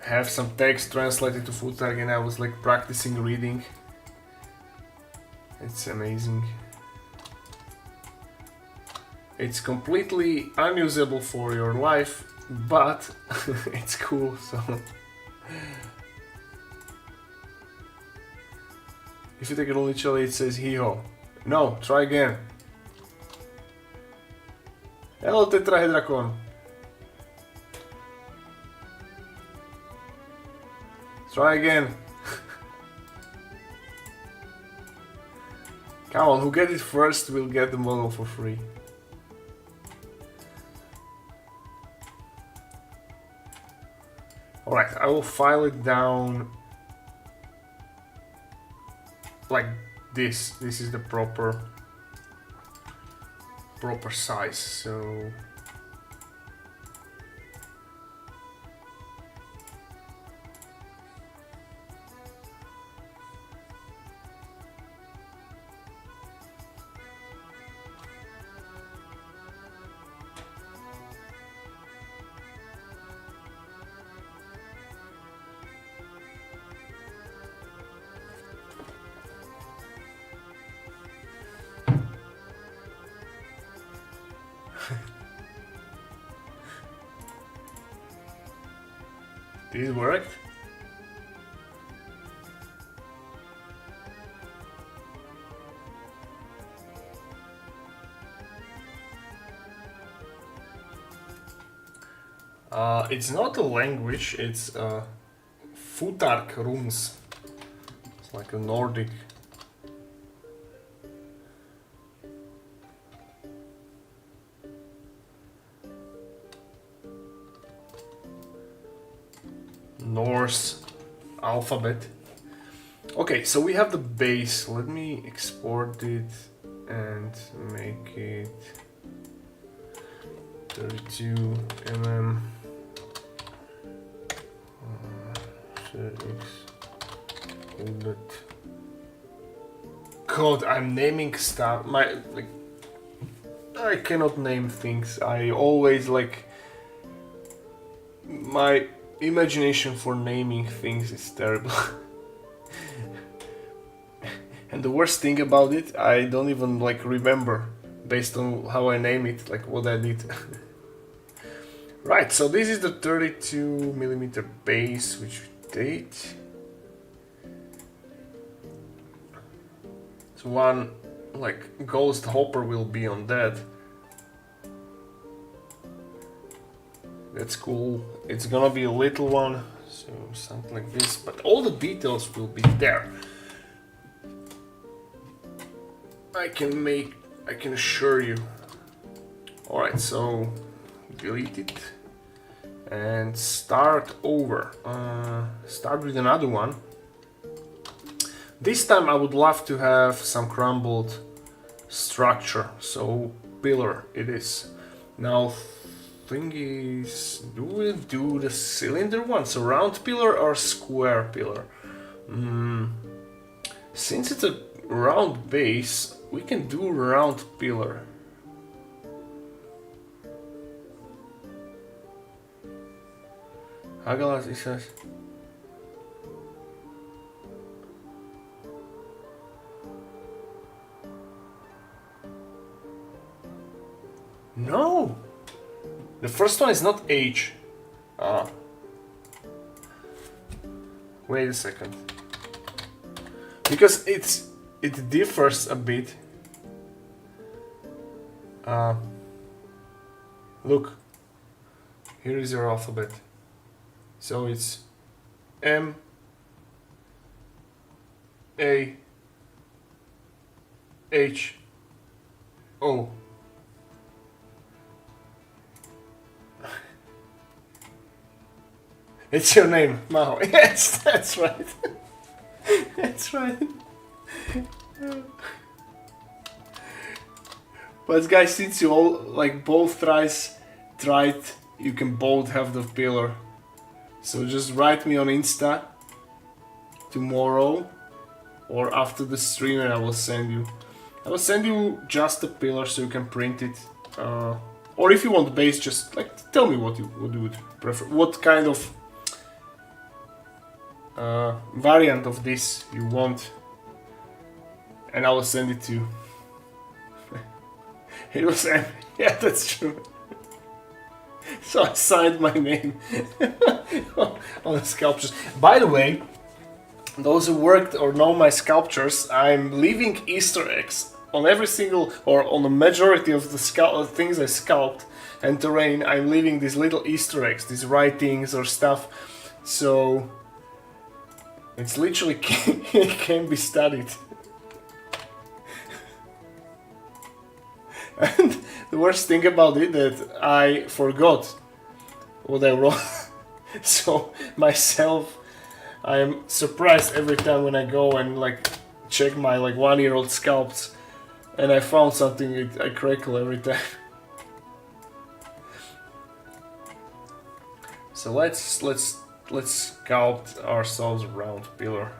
have some text translated to Futrak, and I was like practicing reading. It's amazing. It's completely unusable for your life, but it's cool, so. If you take it literally, it says hee-ho. No, try again. Hello, Tetrahedrakon. Try again. Come on, who gets it first will get the model for free. Alright, I will file it down like this. This is the proper size, so did it work? It's not a language, it's Futhark runes. It's like a Nordic. Norse alphabet. Okay, so we have the base. Let me export it and make it 32 mm. God, I'm naming stuff. I cannot name things. I always like my imagination for naming things is terrible. And the worst thing about it, I don't even like remember based on how I name it, like what I did. Right, so this is the 32mm base, which date. So one like ghost hopper will be on that. That's cool. It's gonna be a little one, so something like this, but all the details will be there. I can assure you. Alright, so delete it and start over. Start with another one. This time I would love to have some crumbled structure, so pillar it is. Now thing is, do we do the cylinder one? So round pillar or square pillar? Since it's a round base, we can do round pillar. Hagalas, it says. No! The first one is not H. Wait a second. Because it differs a bit. Uh, look, here is your alphabet. So it's M A H O. It's your name, Maho. Yes, that's right. That's right. But guys, since you all like both tried, you can both have the pillar. So just write me on Insta tomorrow or after the stream, and I will send you. I will send you just the pillar so you can print it. Or if you want the base, just like tell me what you would prefer. What kind of variant of this you want, and I will send it to you. It was yeah, that's true. So I signed my name on the sculptures. By the way, those who worked or know my sculptures, I'm leaving Easter eggs on every single, or on the majority of the things I sculpt and terrain. I'm leaving these little Easter eggs, these writings or stuff. So it's literally it can be studied. And the worst thing about it that I forgot what I wrote. So myself, I am surprised every time when I go and like check my like 1-year-old sculpts, and I found something. I crackle every time. So let's sculpt ourselves around pillar.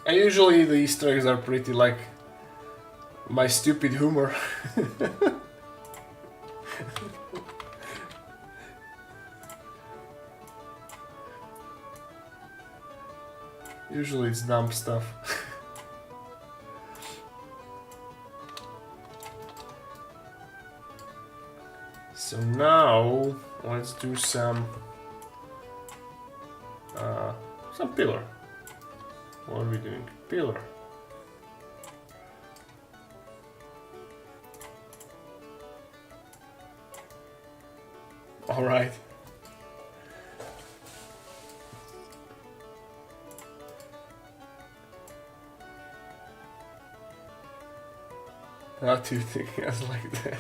And usually the Easter eggs are pretty like my stupid humor. Usually it's dumb stuff. So now let's do some pillar. What are we doing? Pillar. All right. Not too thick, as like that.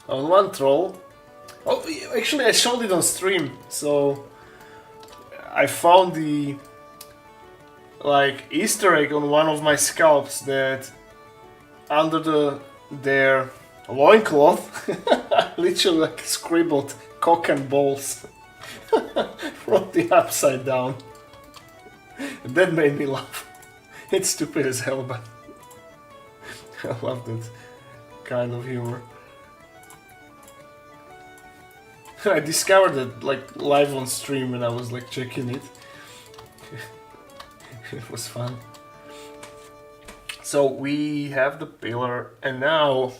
On one troll. Oh, actually, I showed it on stream, so I found the like Easter egg on one of my sculpts that under their loincloth, literally like scribbled cock and balls from the upside down. That made me laugh. It's stupid as hell, but I love that kind of humor. I discovered it like live on stream when I was like checking it. It was fun. So we have the pillar, and now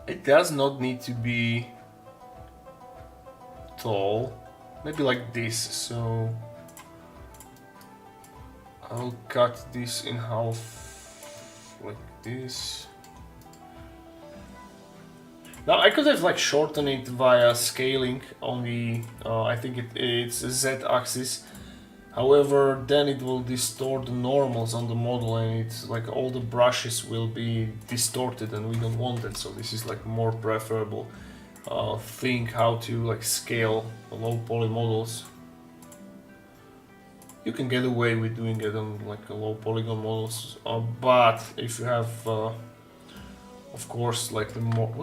it does not need to be tall. Maybe like this. So I'll cut this in half. Like this. Now I could have like shortened it via scaling on the I think it's a Z axis. However, then it will distort the normals on the model, and it's like all the brushes will be distorted, and we don't want that. So this is like more preferable thing how to like scale low poly models. You can get away with doing it on like a low polygon models, but if you have, of course, like the more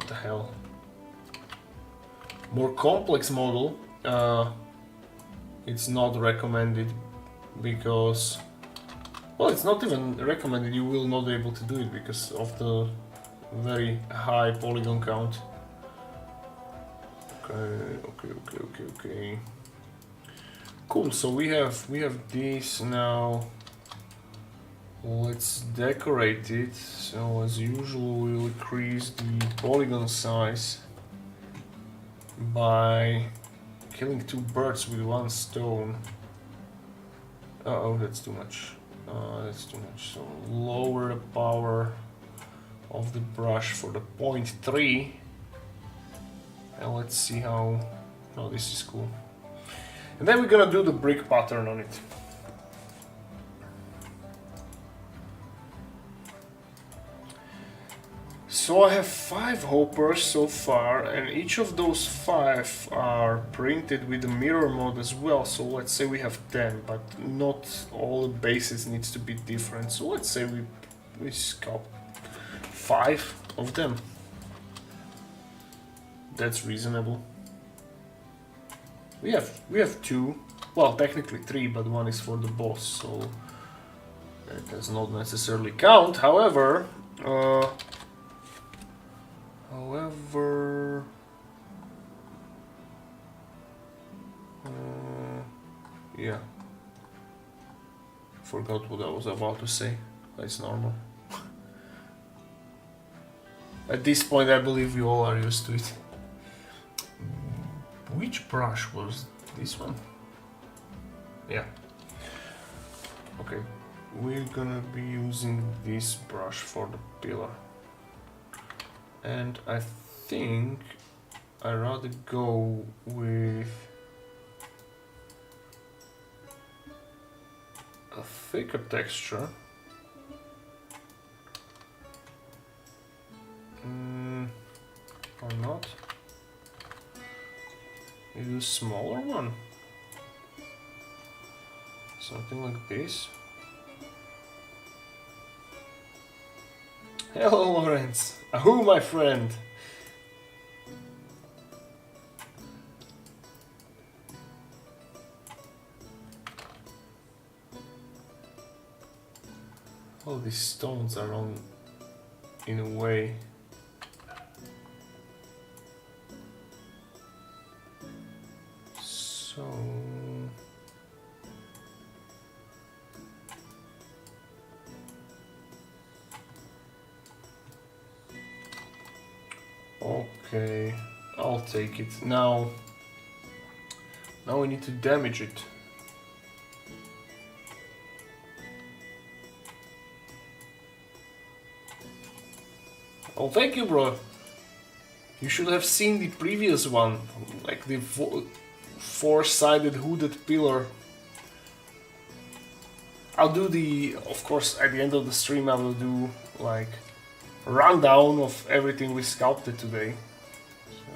more complex model, it's not recommended because, well, it's not even recommended. You will not be able to do it because of the very high polygon count. Okay. Cool, so we have these now. Let's decorate it. So as usual, we'll increase the polygon size by killing 2 birds with 1 stone. Uh-oh, that's too much. That's too much. So lower the power of the brush for the 0.3. And let's see how... Oh, this is cool. And then we're gonna do the brick pattern on it. So I have 5 hoppers so far, and each of those 5 are printed with the mirror mode as well. So let's say we have 10, but not all the bases needs to be different. So let's say we sculpt 5 of them. That's reasonable. We have 2, well technically 3, but 1 is for the boss, so that does not necessarily count. However, yeah, forgot what I was about to say. That's normal. At this point, I believe you all are used to it. Which brush was this one? Yeah. Okay, we're gonna be using this brush for the pillar. And I think I'd rather go with a thicker texture. Or not. Maybe a smaller one. Something like this. Hello, Lawrence. Ahoo, my friend. All these stones are on in a way. So okay, I'll take it. Now we need to damage it. Oh, thank you, bro. You should have seen the previous one, like the four-sided hooded pillar. I'll do of course, at the end of the stream I will do like a rundown of everything we sculpted today. So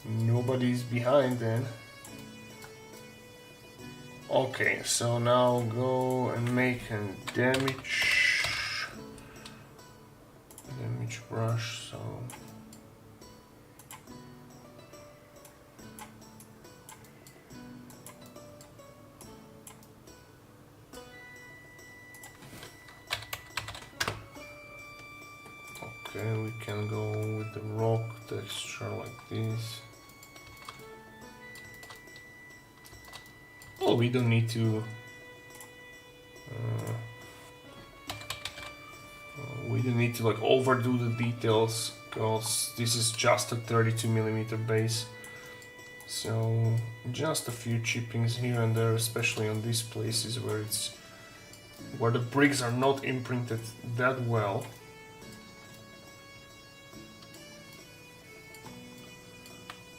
nobody's behind then. Okay, so now go and make a damage brush, so okay, we can go with the rock texture like this. Oh, we don't need to like overdo the details, because this is just a 32mm base. So just a few chippings here and there, especially on these places where the bricks are not imprinted that well.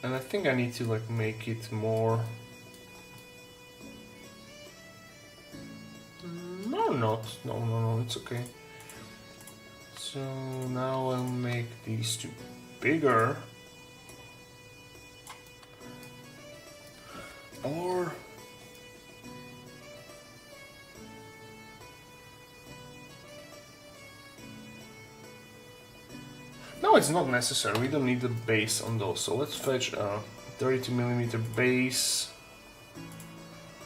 And I think I need to like make it more. No, it's okay. So now I'll make these two bigger. Or no, it's not necessary. We don't need the base on those. So let's fetch a 32mm base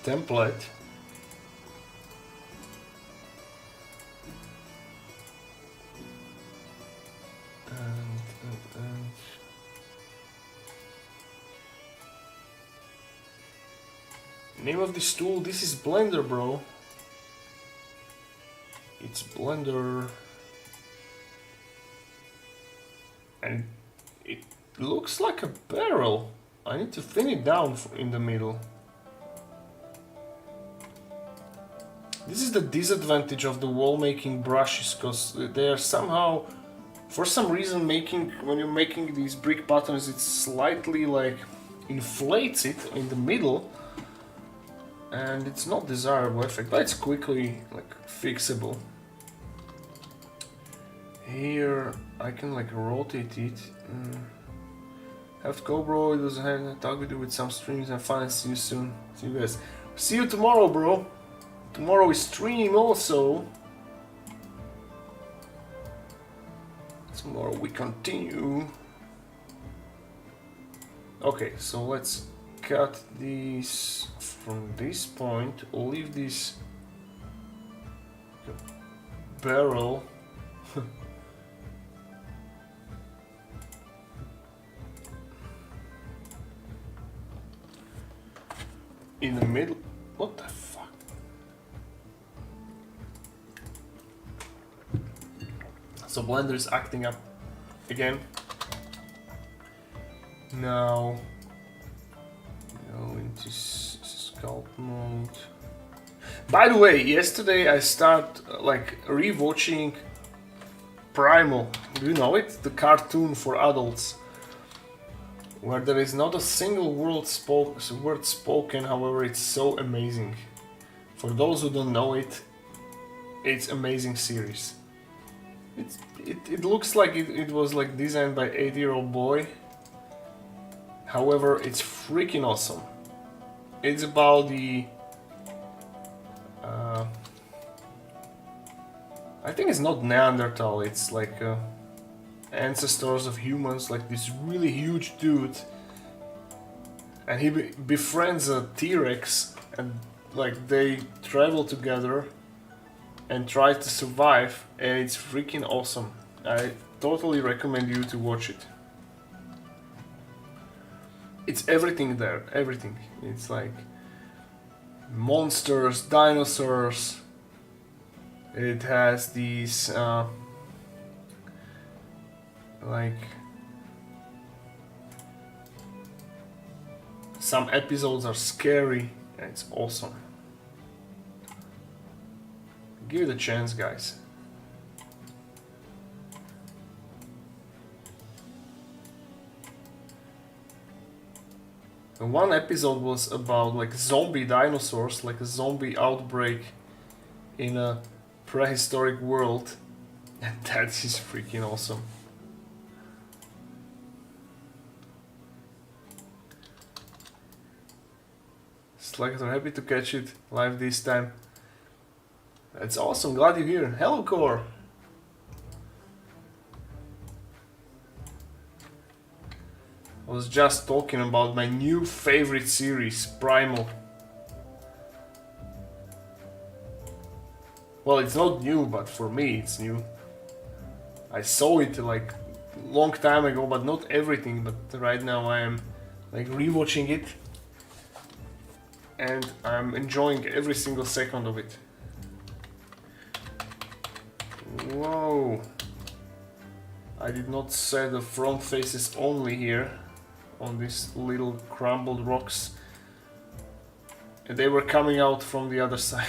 template. Name of this tool, this is Blender, bro. It's Blender. And it looks like a barrel. I need to thin it down in the middle. This is the disadvantage of the wall making brushes, because they are somehow, for some reason, when you're making these brick patterns, it slightly like inflates it in the middle, and it's not desirable effect, but it's quickly like fixable. Here I can like rotate it. Have to go, bro. It was a hand talk with you with some streams and fun. See you soon. See you guys. See you tomorrow, bro. Tomorrow is stream also. Tomorrow we continue. Okay, so let's cut these from this point. Leave this barrel. In the middle. What the fuck? So Blender is acting up again. Now go into sculpt mode. By the way, yesterday I started like rewatching Primal. Do you know it? The cartoon for adults, where there is not a single word spoken. However, it's so amazing. For those who don't know it, it's amazing series. It looks like it was like designed by 8-year-old boy. However, it's freaking awesome. It's about the I think it's not Neanderthal, it's like ancestors of humans, like this really huge dude, and he befriends a T-Rex, and like they travel together and try to survive, and it's freaking awesome. I totally recommend you to watch it. It's everything there, everything. It's like monsters, dinosaurs. It has these like some episodes are scary, and it's awesome. Give it a chance, guys. And one episode was about like zombie dinosaurs, like a zombie outbreak in a prehistoric world, and that is freaking awesome. Selector, happy to catch it live this time. That's awesome, glad you're here. Hello, Core. I was just talking about my new favorite series, Primal. Well, it's not new, but for me it's new. I saw it like long time ago, but not everything. But right now I am like rewatching it, and I'm enjoying every single second of it. Whoa! I did not set the front faces only here on these little crumbled rocks, and they were coming out from the other side.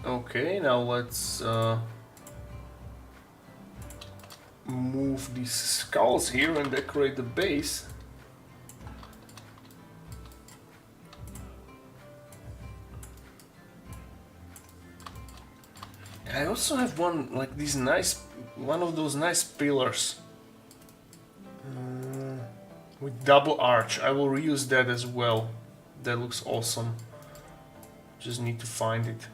Okay, now let's move these skulls here and decorate the base. I also have one like one of those nice pillars with double arch. I will reuse that as well. That looks awesome. Just need to find it.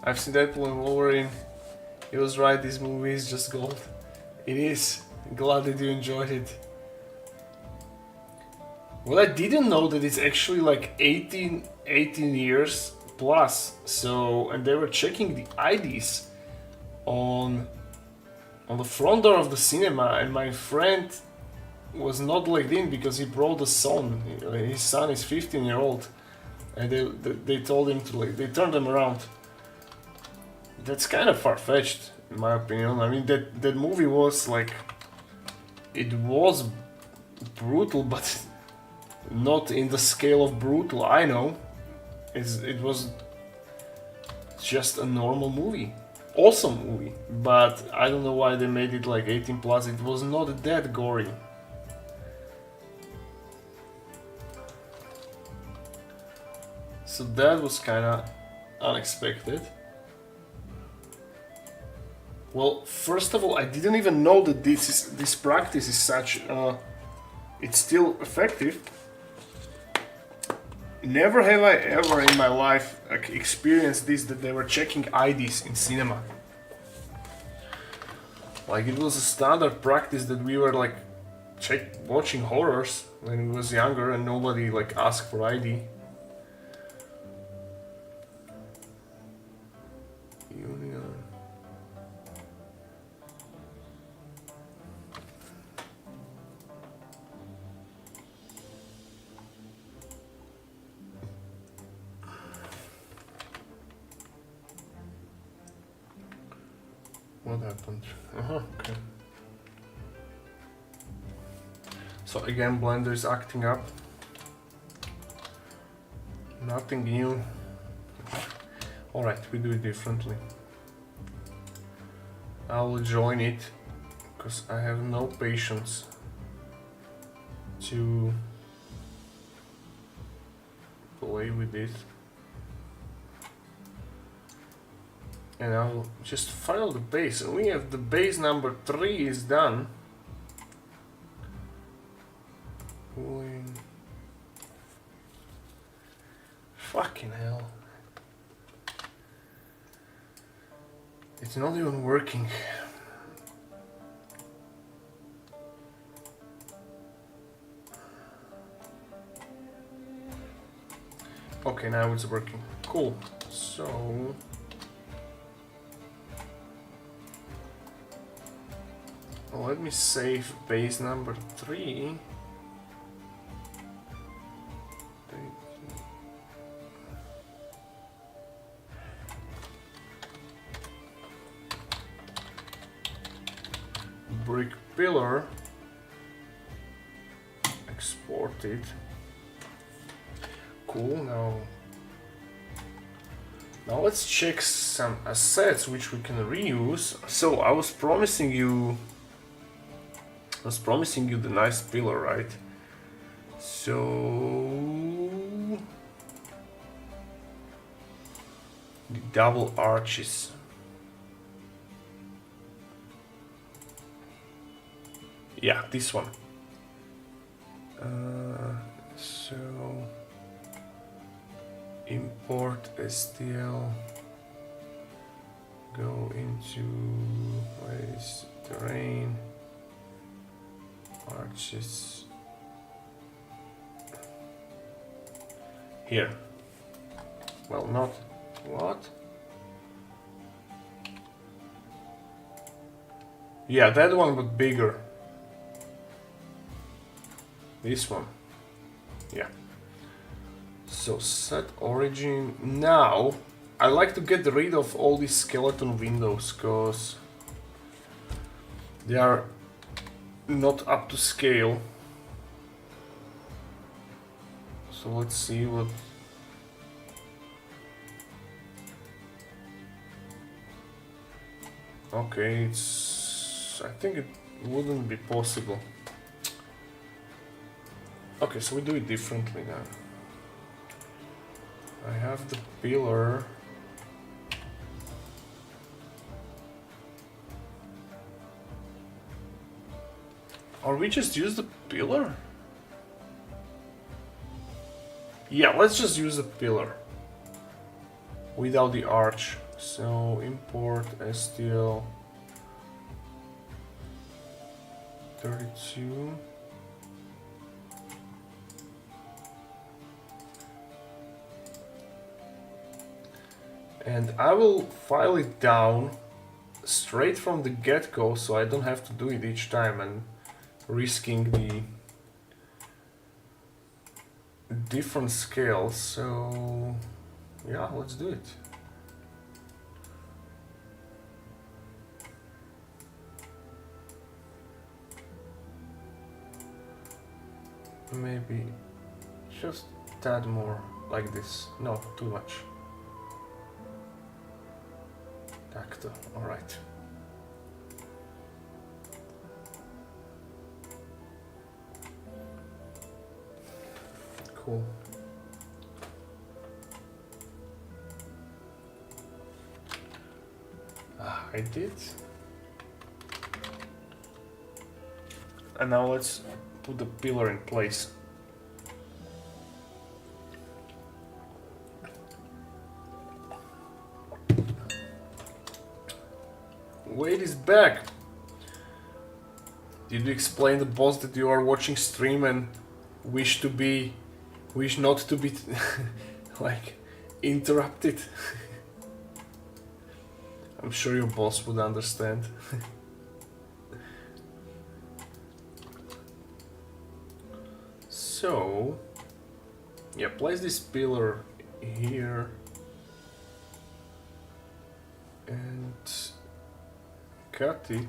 I've seen Deadpool and Wolverine. He was right, this movie is just gold. It is. Glad that you enjoyed it. Well, I didn't know that it's actually like 18 years plus. So, and they were checking the IDs on the front door of the cinema, and my friend was not let in because he brought a son. His son is 15-year-old, and they told him to, like, they turned him around. That's kind of far-fetched, in my opinion. I mean, that movie was like, it was brutal, but not in the scale of brutal. I know, it was just a normal movie, awesome movie, but I don't know why they made it like 18 plus. It was not that gory. So that was kind of unexpected. Well, first of all, I didn't even know that this practice is such. It's still effective. Never have I ever in my life experienced this, that they were checking IDs in cinema. Like, it was a standard practice that we were like watching horrors when we was younger, and nobody like asked for ID. Union. What happened? Okay. So again, Blender is acting up. Nothing new. Alright, we do it differently. I will join it because I have no patience to play with it. And I'll just file the base, and we have the base number 3 is done. Pulling. Fucking hell. It's not even working. Okay, now it's working. Cool. So let me save base number 3. Brick pillar. Export it. Cool. Now let's check some assets which we can reuse. So I was promising you the nice pillar, right? So the double arches. Yeah, this one. So import STL. Go into where is terrain. Arches here. Well, not what? Yeah, that one, but bigger. This one. Yeah. So set origin. Now I like to get rid of all these skeleton windows because they are not up to scale. So let's see what. Okay, I think it wouldn't be possible. Okay, so we do it differently now. I have the pillar. Or we just use the pillar? Yeah, let's just use the pillar without the arch. So import STL 32. And I will file it down straight from the get-go, so I don't have to do it each time and risking the different scales. So yeah, let's do it. Maybe just a tad more like this. No, too much. Tacto, alright. Cool. I did. And now let's put the pillar in place. Wade is back. Did you explain the boss that you are watching stream and wish not to be like interrupted? I'm sure your boss would understand. So, yeah, place this pillar here and cut it.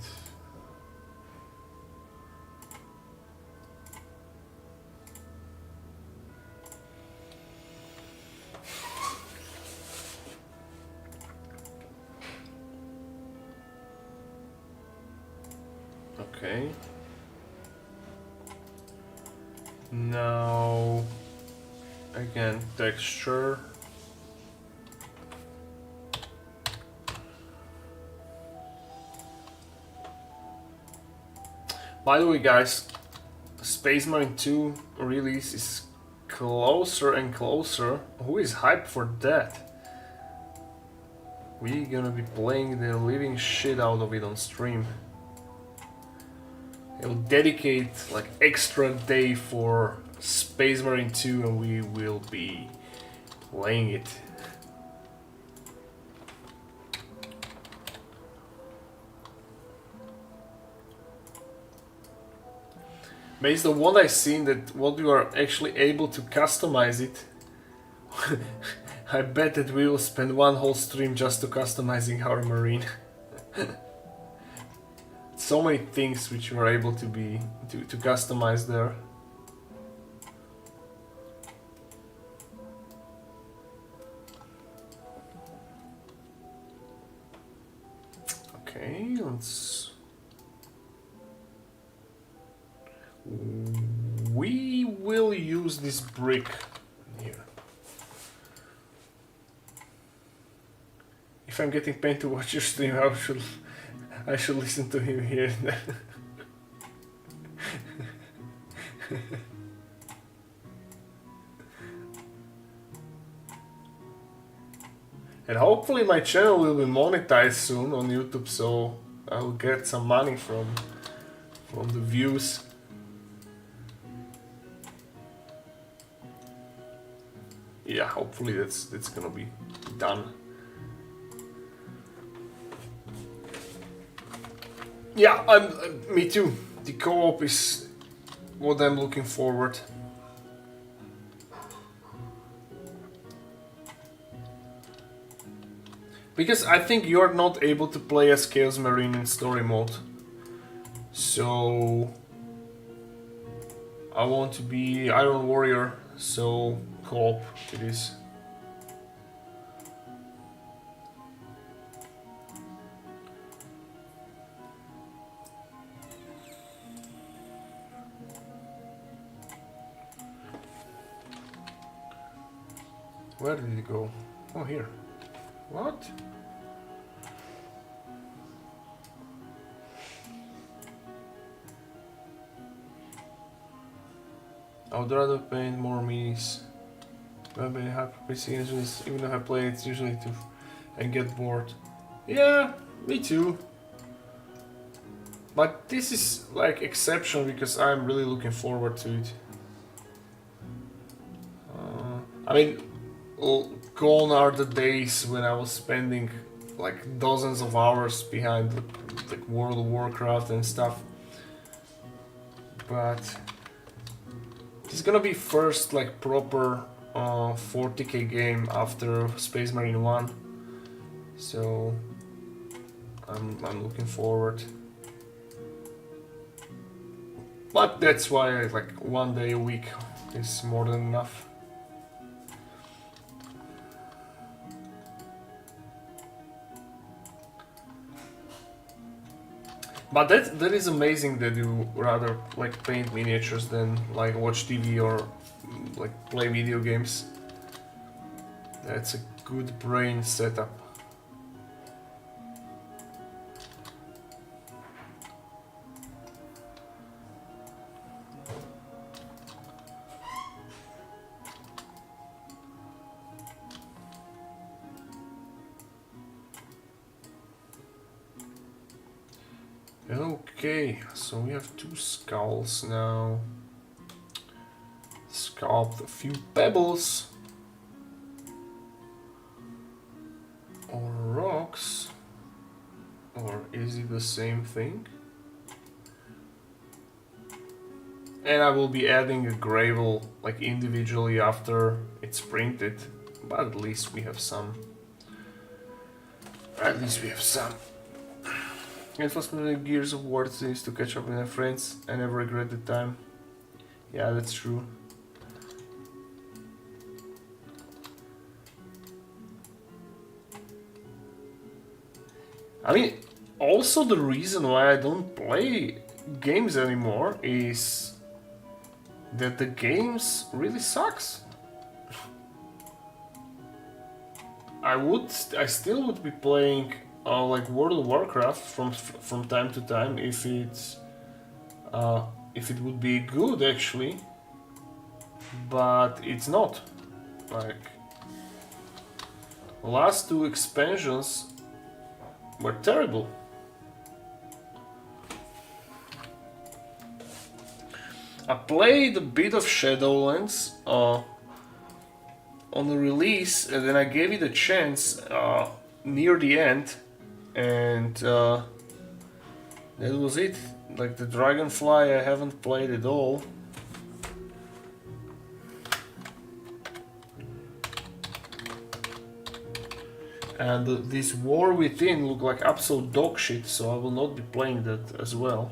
Okay. Now, again, texture. By the way, guys, Space Marine 2 release is closer and closer. Who is hyped for that? We're gonna be playing the living shit out of it on stream. I'll dedicate like extra day for Space Marine 2 and we will be playing it. Based on what I've seen, that what you are actually able to customize it, I bet that we will spend one whole stream just to customizing our Marine. So many things which you are able to customize there. Okay, let's. We will use this brick here. If I'm getting paid to watch your stream, I should listen to him here and there. And hopefully my channel will be monetized soon on YouTube, so I will get some money from the views. Yeah, hopefully that's gonna be done. Yeah, me too. The co-op is what I'm looking forward. Because I think you're not able to play as Chaos Marine in story mode. So I want to be Iron Warrior, so co-op it is. Where did it go? Oh, here. What? I would rather paint more minis. Maybe I have scenes, even if I play it usually to and get bored. Yeah, me too. But this is like exception because I'm really looking forward to it. I mean, gone are the days when I was spending like dozens of hours behind like World of Warcraft and stuff. But it's gonna be first like proper 40k game after Space Marine 1, so I'm looking forward. But that's why like 1 day a week is more than enough. But that is amazing that you rather like paint miniatures than like watch TV or like play video games. That's a good brain setup. Okay, so we have 2 skulls now. Sculpt a few pebbles or rocks, or is it the same thing? And I will be adding a gravel like individually after it's printed, but at least we have some. At least we have some. It was the Gears of War seems to catch up with my friends. I never regret the time. Yeah, that's true. I mean, also the reason why I don't play games anymore is that the games really sucks. I still would be playing like World of Warcraft from time to time if it would be good actually, but it's not. Like the last 2 expansions were terrible. I played a bit of Shadowlands on the release, and then I gave it a chance near the end, and that was it. Like the Dragonfly I haven't played at all. And this War Within looked like absolute dog shit, so I will not be playing that as well.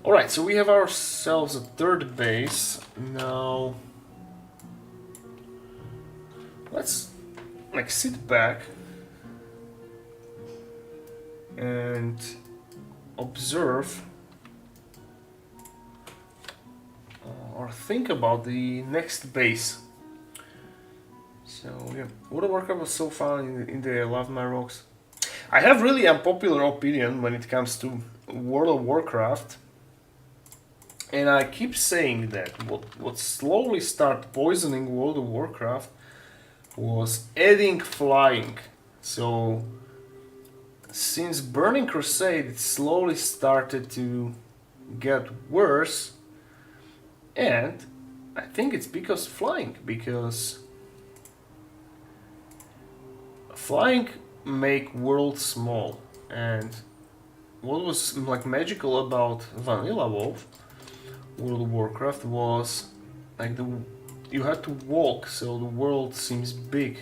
Alright, so we have ourselves a 3rd base. Now let's like sit back and observe or think about the next base. So yeah, World of Warcraft was so fun in the I Love My Rocks. I have really unpopular opinion when it comes to World of Warcraft, and I keep saying that what slowly started poisoning World of Warcraft was adding flying. So since Burning Crusade, it slowly started to get worse, and I think it's because flying make world small. And what was like magical about Vanilla WoW, World of Warcraft, was like you had to walk, so the world seems big.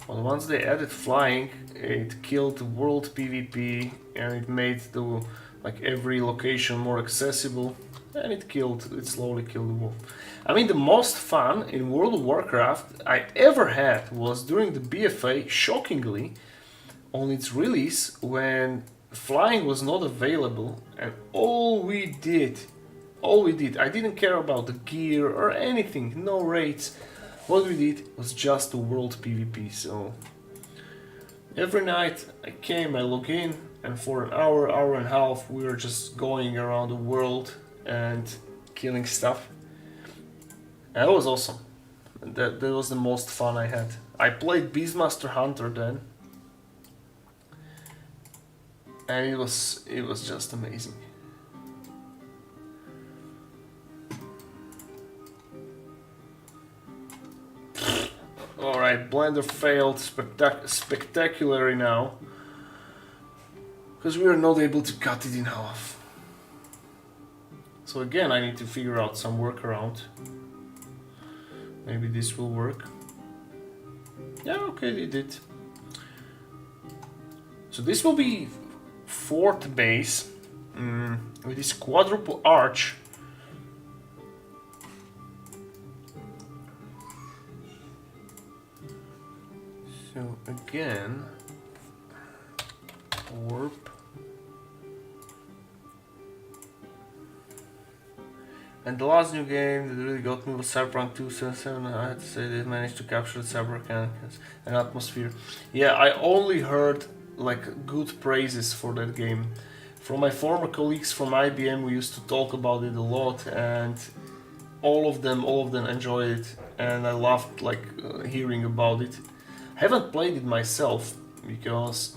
But once they added flying, it killed the world PvP, and it made the like every location more accessible, and it slowly killed the world. I mean, the most fun in World of Warcraft I ever had was during the BFA, shockingly, on its release, when flying was not available, and all we did, I didn't care about the gear or anything, no raids. What we did was just the world PvP. So every night I log in, and for an hour and a half, we were just going around the world and killing stuff. And that was awesome. That was the most fun I had. I played Beastmaster Hunter then, and it was just amazing. Alright, Blender failed spectacularly now. Because we are not able to cut it in half. So again, I need to figure out some workaround. Maybe this will work. Yeah, okay, it did. So this will be fourth base with this quadruple arch. So again, warp. And the last new game that really got me was Cyberpunk 2077. I had to say they managed to capture the cyber mechanics and atmosphere. Yeah, I only heard like good praises for that game. From my former colleagues from IBM, we used to talk about it a lot, and all of them enjoyed it, and I loved like hearing about it. I haven't played it myself because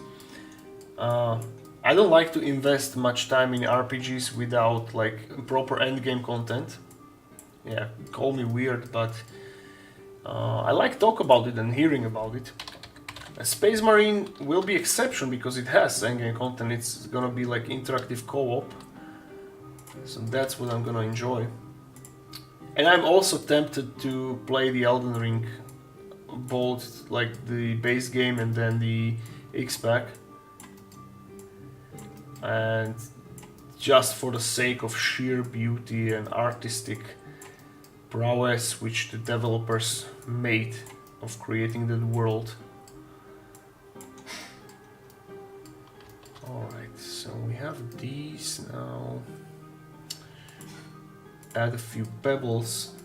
I don't like to invest much time in RPGs without like proper endgame content. Yeah, call me weird, but I like talk about it and hearing about it. Space Marine will be exception because it has endgame content. It's gonna be like interactive co-op, so that's what I'm gonna enjoy. And I'm also tempted to play the Elden Ring, both like the base game and then the X-Pack. And just for the sake of sheer beauty and artistic prowess which the developers made of creating that world. Alright, so we have these now. Add a few pebbles.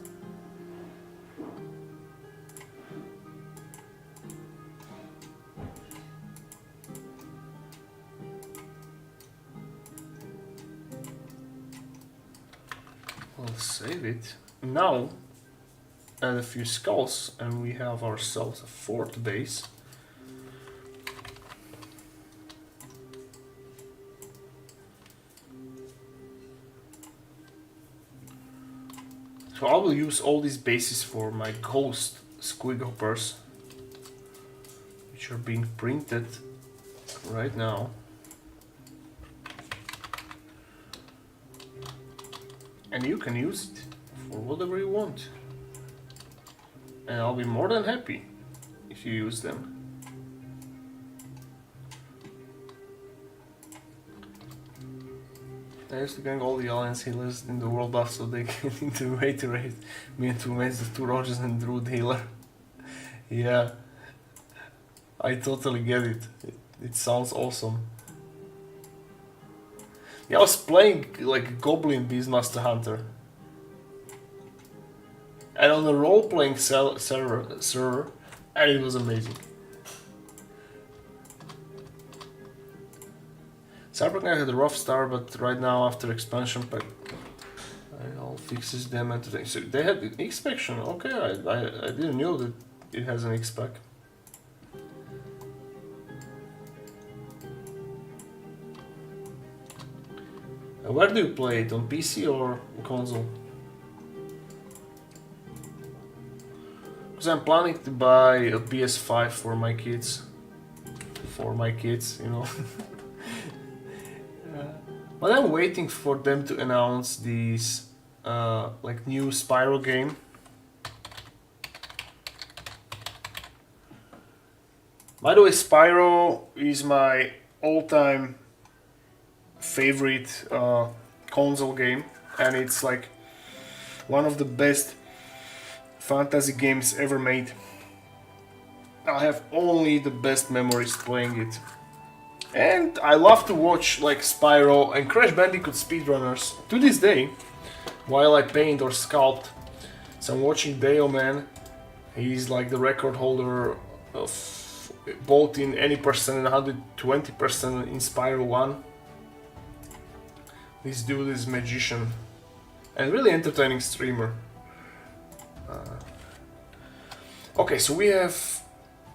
We'll save it. Now add a few skulls and we have ourselves a fourth base. So I will use all these bases for my ghost squig hoppers, which are being printed right now. And you can use it for whatever you want. And I'll be more than happy if you use them. I used to gang all the alliance healers in the world buff so they can iterate me into maze of 2 Rogers and Druid healer. Yeah, I totally get it. It sounds awesome. Yeah, I was playing like Goblin Beastmaster Hunter. And on a role-playing server, and it was amazing. Cyberpunk had a rough start, but right now after expansion pack, I'll fixes them and today. So they had the expansion. Okay, I didn't know that it has an X-Pack. Where do you play it? On PC or console? Because I'm planning to buy a PS5 for my kids. For my kids, you know. But I'm waiting for them to announce this like new Spyro game. By the way, Spyro is my all-time favorite console game, and it's like one of the best fantasy games ever made. I have only the best memories playing it. And I love to watch like Spyro and Crash Bandicoot speedrunners to this day while I paint or sculpt. So I'm watching Deo Man. He's like the record holder of both in any percent and 120% in Spyro 1. This dude is magician and really entertaining streamer. Okay, so we have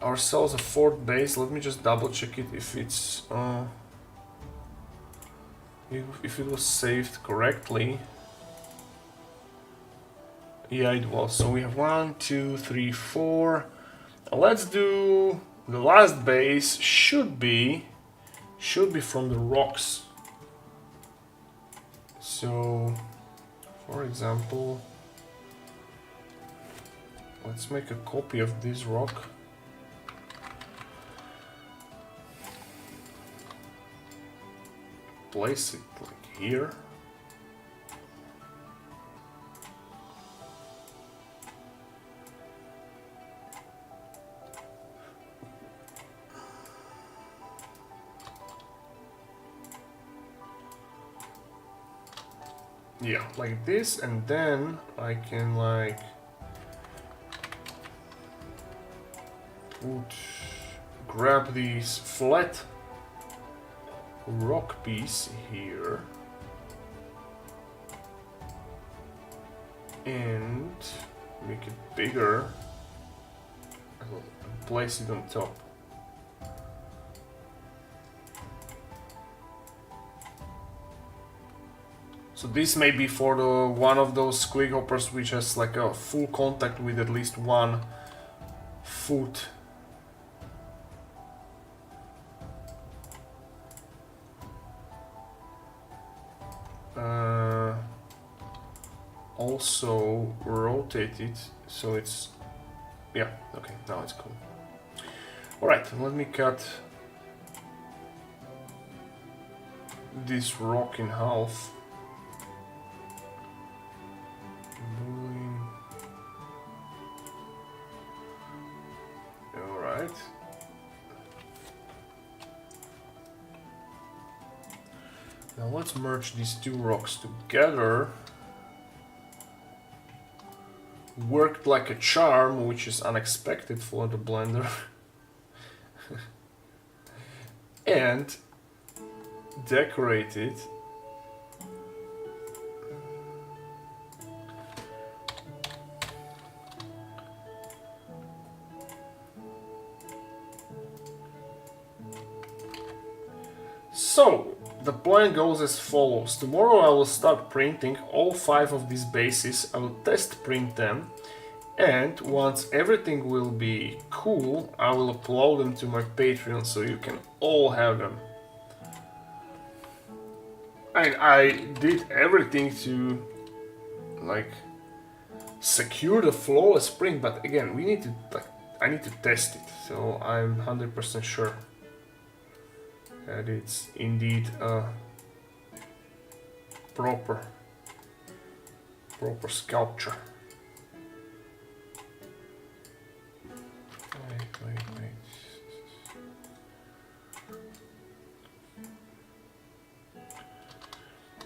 ourselves a fourth base. Let me just double check it if it's if it was saved correctly. Yeah, it was. So we have 1, 2, 3, 4. Let's do the last base. Should be from the rocks. So, for example, let's make a copy of this rock. Place it like here. Yeah, like this, and then I can like grab this flat rock piece here and make it bigger and place it on top. So this may be for the one of those squig hoppers which has like a full contact with at least one foot. Also rotate it so it's, yeah, okay, now it's cool. Alright, let me cut this rock in half. Alright. Now let's merge these two rocks together. Worked like a charm, which is unexpected for the blender. And decorate it. So, the plan goes as follows. Tomorrow I will start printing all 5 of these bases. I will test print them, and once everything will be cool, I will upload them to my Patreon so you can all have them. I did everything to like secure the flawless print, but again, we need to I need to test it, so I'm 100% sure that it's indeed a proper sculpture. Wait.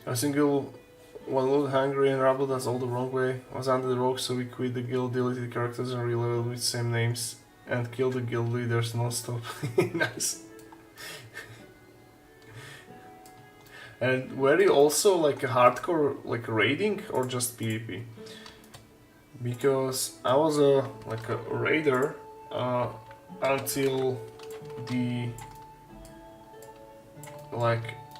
A single one little hungry and rabbled us all the wrong way. Was under the rock, so we quit the guild, deleted characters and reloaded with same names and killed the guild leaders non-stop. Nice. And were you also like a hardcore like raiding or just PvP? Because I was a raider until the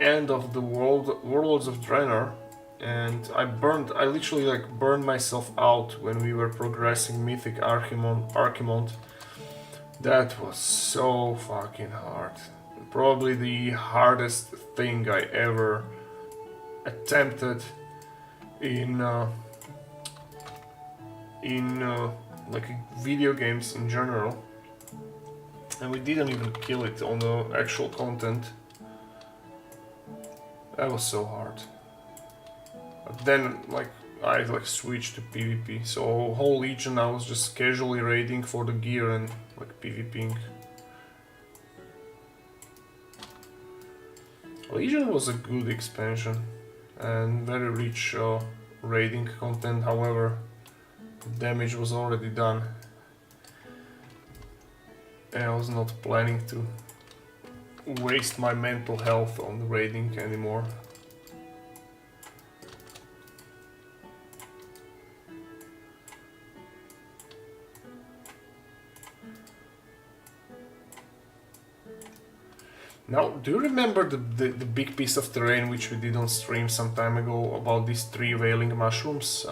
end of the Warlords of Draenor, and I literally burned myself out when we were progressing Mythic Archimond. That was so fucking hard. Probably the hardest thing I ever attempted in video games in general, and we didn't even kill it on the actual content. That was so hard. But then I switched to PvP, so whole Legion I was just casually raiding for the gear and PvPing. Legion was a good expansion and very rich raiding content, however damage was already done and I was not planning to waste my mental health on the raiding anymore. Now, do you remember the big piece of terrain which we did on stream some time ago about these 3 wailing mushrooms?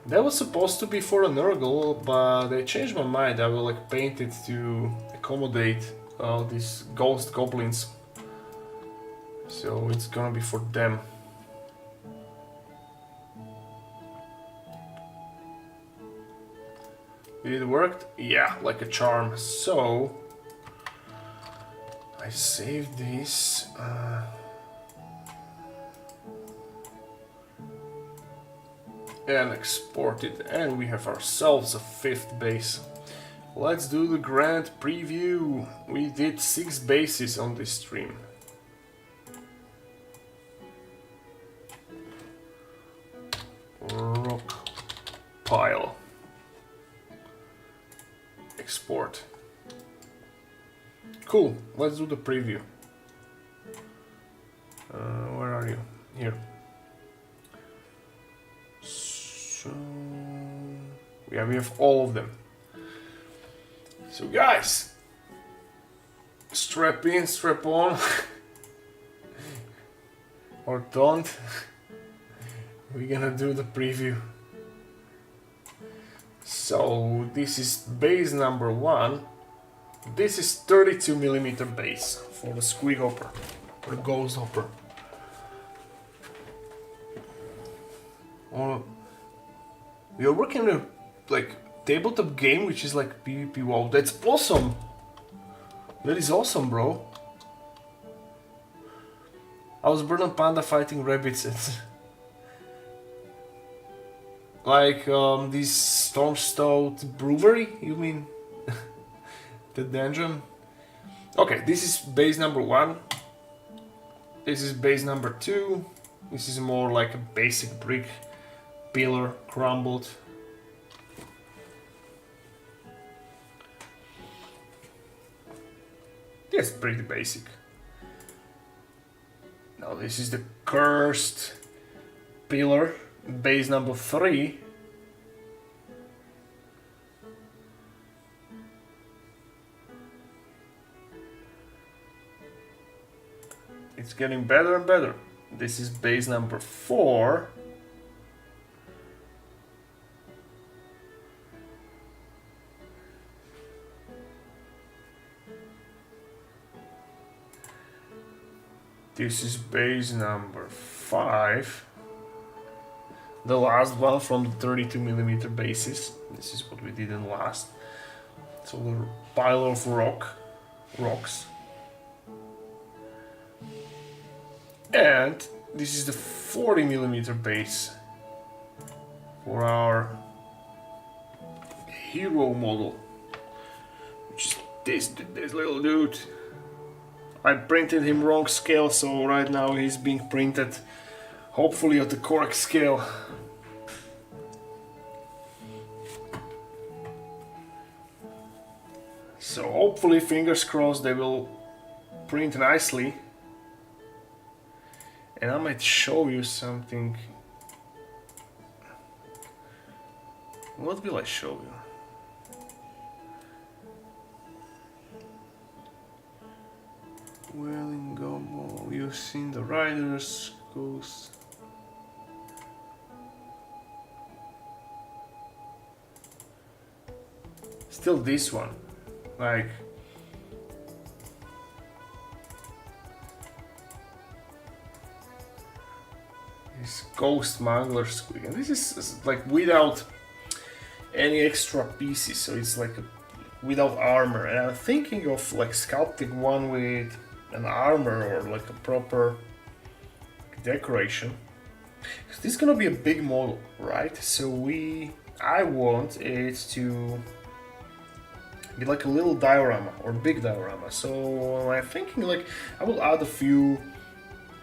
That was supposed to be for a Nurgle, but they changed my mind. I will like paint it to accommodate these ghost goblins. So it's gonna be for them. It worked? Yeah, like a charm. So I saved this. And export it, and we have ourselves a 5th base. Let's do the grand preview. We did 6 bases on this stream. Rock pile. Export. Cool, let's do the preview. Where are you? Here. So yeah, we have all of them. So guys, strap in, strap on, or don't. We're gonna do the preview. So this is base number 1. This is 32mm base for the squig hopper, or the ghost hopper. Or we are working on a like tabletop game which is like PvP. Wow, that's awesome. That is awesome, bro. I was Burn Panda fighting rabbits at like this Stormstout brewery, you mean? The dungeon? Okay, this is base number 1. This is base number 2. This is more like a basic brick pillar, crumbled. Yes, pretty basic. Now this is the cursed pillar, base number 3. It's getting better and better. This is base number 4. This is base number 5. The last one from the 32mm bases. This is what we did in last. So the pile of rocks. And this is the 40mm base for our hero model, which is this little dude. I printed him wrong scale, so right now he's being printed hopefully at the correct scale. So hopefully, fingers crossed, they will print nicely. And I might show you something. What will I show you? Welling Gumbo, you've seen the riders, ghosts. Still this one, like this ghost mangler squig, and this is like without any extra pieces, so it's like without armor. And I'm thinking of like sculpting one with an armor or like a proper decoration. This is gonna be a big model, right? So I want it to be like a little diorama or big diorama. So I'm thinking like I will add a few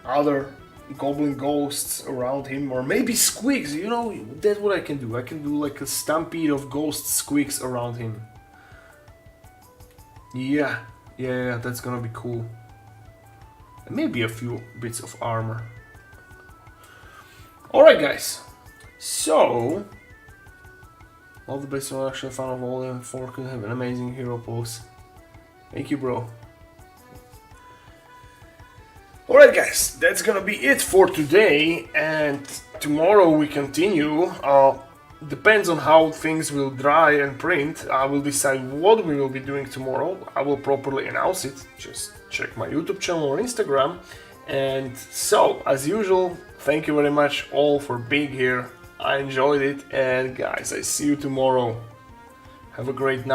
other goblin ghosts around him, or maybe squigs, you know, that's what I can do. I can do like a stampede of ghost squigs around him. Yeah, that's gonna be cool. And maybe a few bits of armor. Alright guys, so all the best for actually fan of all them 4 could have an amazing hero pose. Thank you, bro. Alright guys, that's gonna be it for today, and tomorrow we continue. depends on how things will dry and print. I will decide what we will be doing tomorrow. I will properly announce it. Just check my YouTube channel or Instagram. And so, as usual, thank you very much all for being here. I enjoyed it, and guys, I see you tomorrow. Have a great night.